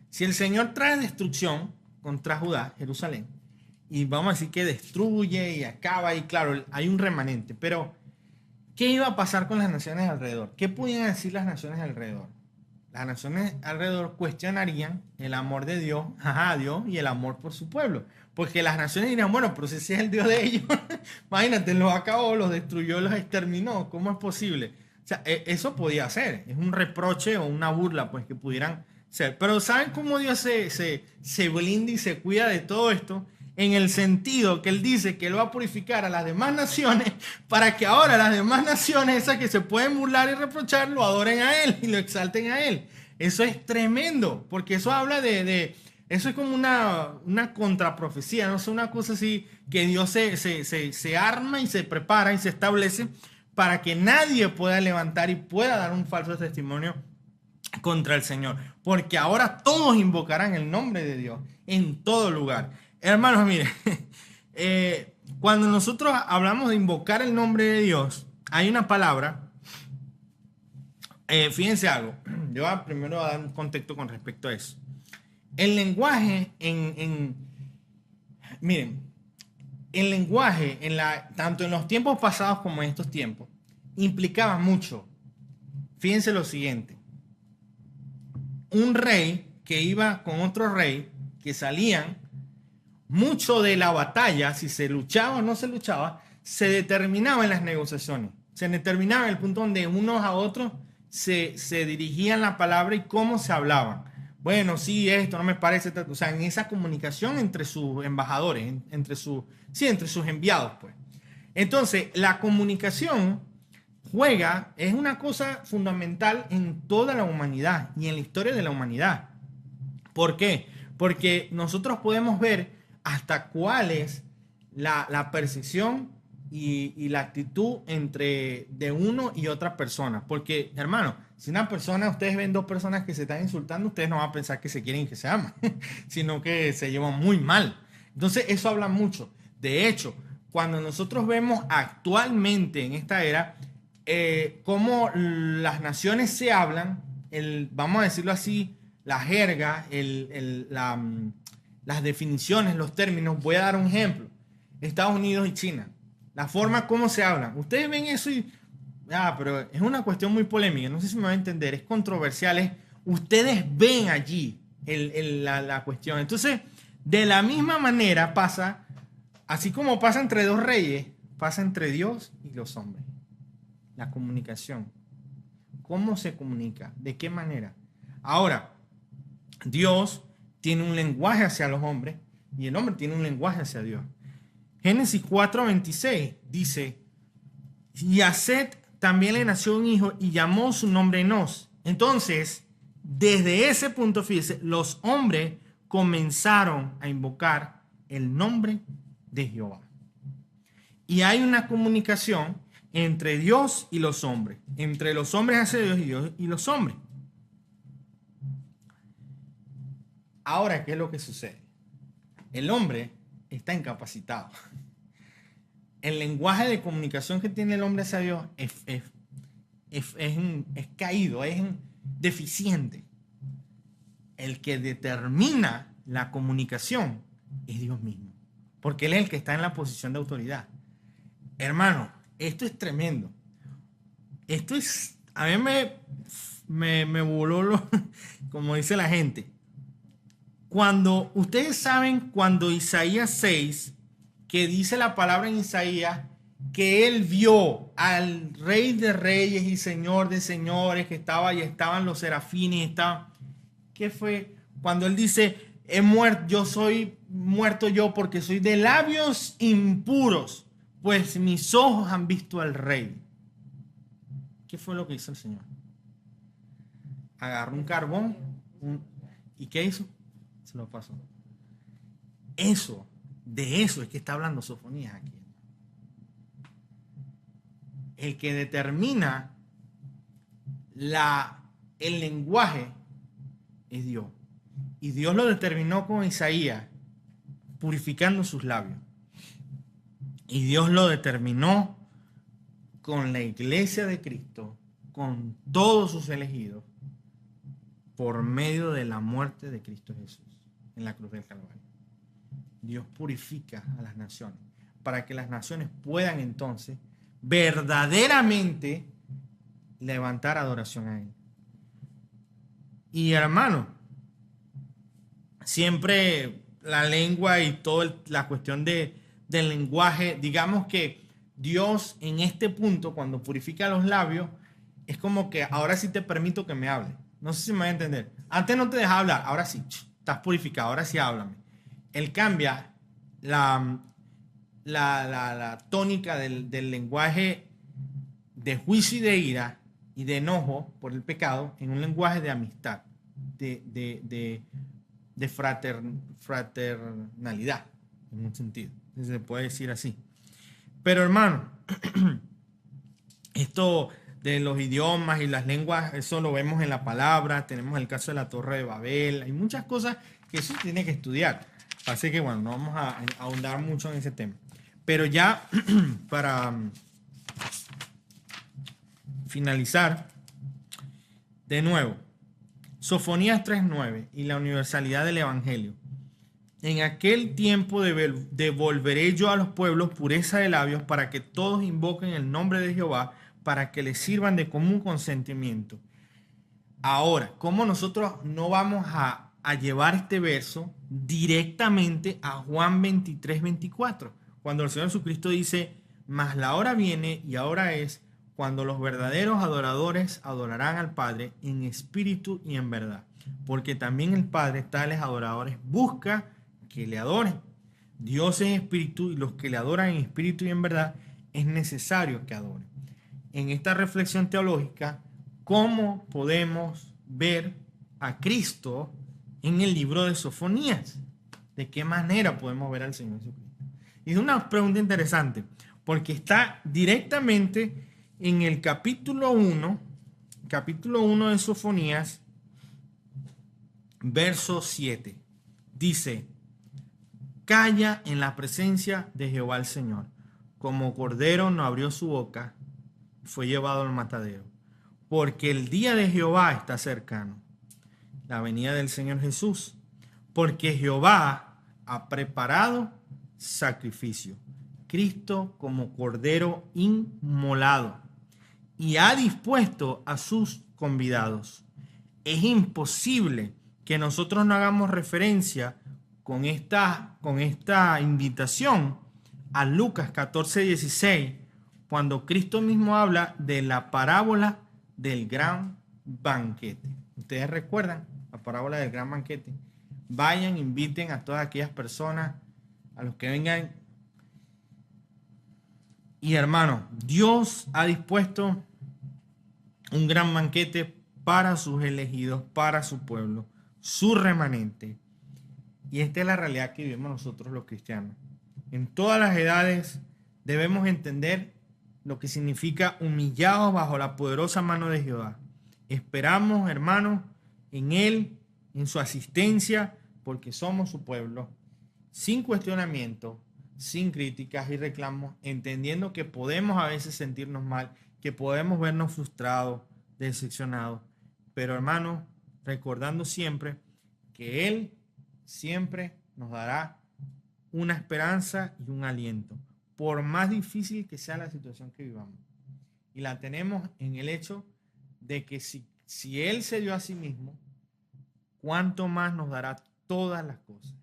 si el Señor trae destrucción contra Judá, Jerusalén, y vamos a decir que destruye y acaba, y claro, hay un remanente, pero ¿qué iba a pasar con las naciones alrededor? ¿Qué podían decir las naciones alrededor? Las naciones alrededor cuestionarían el amor de Dios, a Dios, y el amor por su pueblo. Porque las naciones dirían, bueno, pero si ese es el Dios de ellos, imagínate, los acabó, los destruyó, los exterminó, ¿cómo es posible? O sea, eso podía ser, es un reproche o una burla, pues, que pudieran ser. Pero ¿saben cómo Dios se blinda y se cuida de todo esto? En el sentido que Él dice que Él va a purificar a las demás naciones para que ahora las demás naciones, esas que se pueden burlar y reprochar, lo adoren a Él y lo exalten a Él. Eso es tremendo, porque eso habla eso es como una contraprofecía, no es una cosa así que Dios se arma y se prepara y se establece para que nadie pueda levantar y pueda dar un falso testimonio contra el Señor, porque ahora todos invocarán el nombre de Dios en todo lugar. Hermanos, miren, cuando nosotros hablamos de invocar el nombre de Dios, hay una palabra, fíjense algo, yo primero voy a dar un contexto con respecto a eso. El lenguaje miren, el lenguaje tanto en los tiempos pasados como en estos tiempos implicaba mucho. Fíjense lo siguiente: un rey que iba con otro rey, que salían, mucho de la batalla, si se luchaba o no se luchaba, se determinaba en las negociaciones. Se determinaba en el punto donde unos a otros se dirigían la palabra y cómo se hablaban. Bueno, sí, esto no me parece. O sea, en esa comunicación entre sus embajadores, entre sus enviados, pues. Entonces, la comunicación es una cosa fundamental en toda la humanidad y en la historia de la humanidad. ¿Por qué? Porque nosotros podemos ver hasta cuál es la percepción y la actitud de uno y otra persona. Porque, hermano, si ustedes ven dos personas que se están insultando, ustedes no van a pensar que se quieren y que se aman, sino que se llevan muy mal. Entonces, eso habla mucho. De hecho, cuando nosotros vemos actualmente en esta era, cómo las naciones se hablan, vamos a decirlo así, la jerga, las definiciones, los términos. Voy a dar un ejemplo: Estados Unidos y China, la forma como se hablan. Ustedes ven eso y, pero es una cuestión muy polémica, no sé si me va a entender, es controversial, ustedes ven allí la cuestión. Entonces, de la misma manera pasa, así como pasa entre dos reyes, pasa entre Dios y los hombres. La comunicación. ¿Cómo se comunica? ¿De qué manera? Ahora, Dios tiene un lenguaje hacia los hombres y el hombre tiene un lenguaje hacia Dios. Génesis 4:26 dice: y a Set también le nació un hijo y llamó su nombre Enos. Entonces, desde ese punto, fíjese, los hombres comenzaron a invocar el nombre de Jehová. Y hay una comunicación entre Dios y los hombres, entre los hombres hacia Dios y los hombres. Ahora, ¿qué es lo que sucede? El hombre está incapacitado. El lenguaje de comunicación que tiene el hombre hacia Dios es caído, es deficiente. El que determina la comunicación es Dios mismo, porque Él es el que está en la posición de autoridad. Hermano, esto es tremendo. Esto es, a mí me voló, como dice la gente. Cuando ustedes saben, cuando Isaías 6, que dice la palabra en Isaías, que él vio al Rey de Reyes y Señor de Señores, que estaba y estaban los serafines, ¿qué fue? Cuando él dice: he muerto, yo soy muerto yo porque soy de labios impuros, pues mis ojos han visto al Rey. ¿Qué fue lo que hizo el Señor? Agarró un carbón, ¿y qué hizo? Se lo pasó. De eso es que está hablando Sofonías aquí. El que determina el lenguaje es Dios. Y Dios lo determinó con Isaías, purificando sus labios. Y Dios lo determinó con la iglesia de Cristo, con todos sus elegidos, por medio de la muerte de Cristo Jesús en la cruz del Calvario. Dios purifica a las naciones para que las naciones puedan entonces verdaderamente levantar adoración a Él. Y hermano, siempre la lengua y toda la cuestión del lenguaje, digamos que Dios en este punto, cuando purifica los labios, es como que ahora sí te permito que me hable. No sé si me voy a entender. Antes no te dejaba hablar, ahora sí, estás purificado, ahora sí háblame. Él cambia la tónica del lenguaje de juicio y de ira y de enojo por el pecado en un lenguaje de amistad, de fraternalidad, en un sentido. Se puede decir así. Pero hermano, esto de los idiomas y las lenguas, eso lo vemos en la palabra. Tenemos el caso de la Torre de Babel. Hay muchas cosas que eso tiene que estudiar. Así que bueno, no vamos a ahondar mucho en ese tema. Pero ya para finalizar, de nuevo, Sofonías 3:9 y la universalidad del Evangelio. En aquel tiempo devolveré yo a los pueblos pureza de labios para que todos invoquen el nombre de Jehová, para que les sirvan de común consentimiento. Ahora, ¿cómo nosotros no vamos a llevar este verso directamente a Juan 23:24? Cuando el Señor Jesucristo dice, mas la hora viene y ahora es cuando los verdaderos adoradores adorarán al Padre en espíritu y en verdad. Porque también el Padre, tales adoradores, busca que le adoren. Dios es espíritu y los que le adoran en espíritu y en verdad es necesario que adoren. En esta reflexión teológica, ¿cómo podemos ver a Cristo en el libro de Sofonías? ¿De qué manera podemos ver al Señor Jesucristo? Y es una pregunta interesante, porque está directamente en el capítulo 1 de Sofonías, verso 7. Dice, calla en la presencia de Jehová el Señor. Como cordero no abrió su boca, fue llevado al matadero. Porque el día de Jehová está cercano, la venida del Señor Jesús. Porque Jehová ha preparado sacrificio, Cristo como cordero inmolado, y ha dispuesto a sus convidados. Es imposible que nosotros no hagamos referencia con esta invitación a Lucas 14:16, cuando Cristo mismo habla de la parábola del gran banquete. Ustedes recuerdan la parábola del gran banquete. Vayan, inviten a todas aquellas personas, a los que vengan. Y hermano, Dios ha dispuesto un gran banquete para sus elegidos, para su pueblo, su remanente. Y esta es la realidad que vivimos nosotros los cristianos. En todas las edades debemos entender lo que significa humillados bajo la poderosa mano de Jehová. Esperamos, hermanos, en Él, en su asistencia, porque somos su pueblo, sin cuestionamiento, sin críticas y reclamos, entendiendo que podemos a veces sentirnos mal, que podemos vernos frustrados, decepcionados, pero hermanos, recordando siempre que Él siempre nos dará una esperanza y un aliento, por más difícil que sea la situación que vivamos. Y la tenemos en el hecho de que si Él se dio a sí mismo, ¿cuánto más nos dará todas las cosas?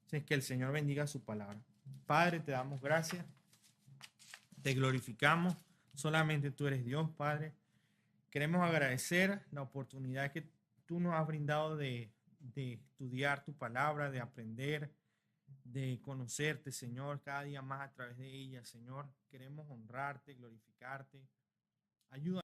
Así que el Señor bendiga su palabra. Padre, te damos gracias, te glorificamos, solamente tú eres Dios, Padre. Queremos agradecer la oportunidad que tú nos has brindado de estudiar tu palabra, de aprender, de conocerte, Señor, cada día más a través de ella, Señor. Queremos honrarte, glorificarte. Ayúdanos.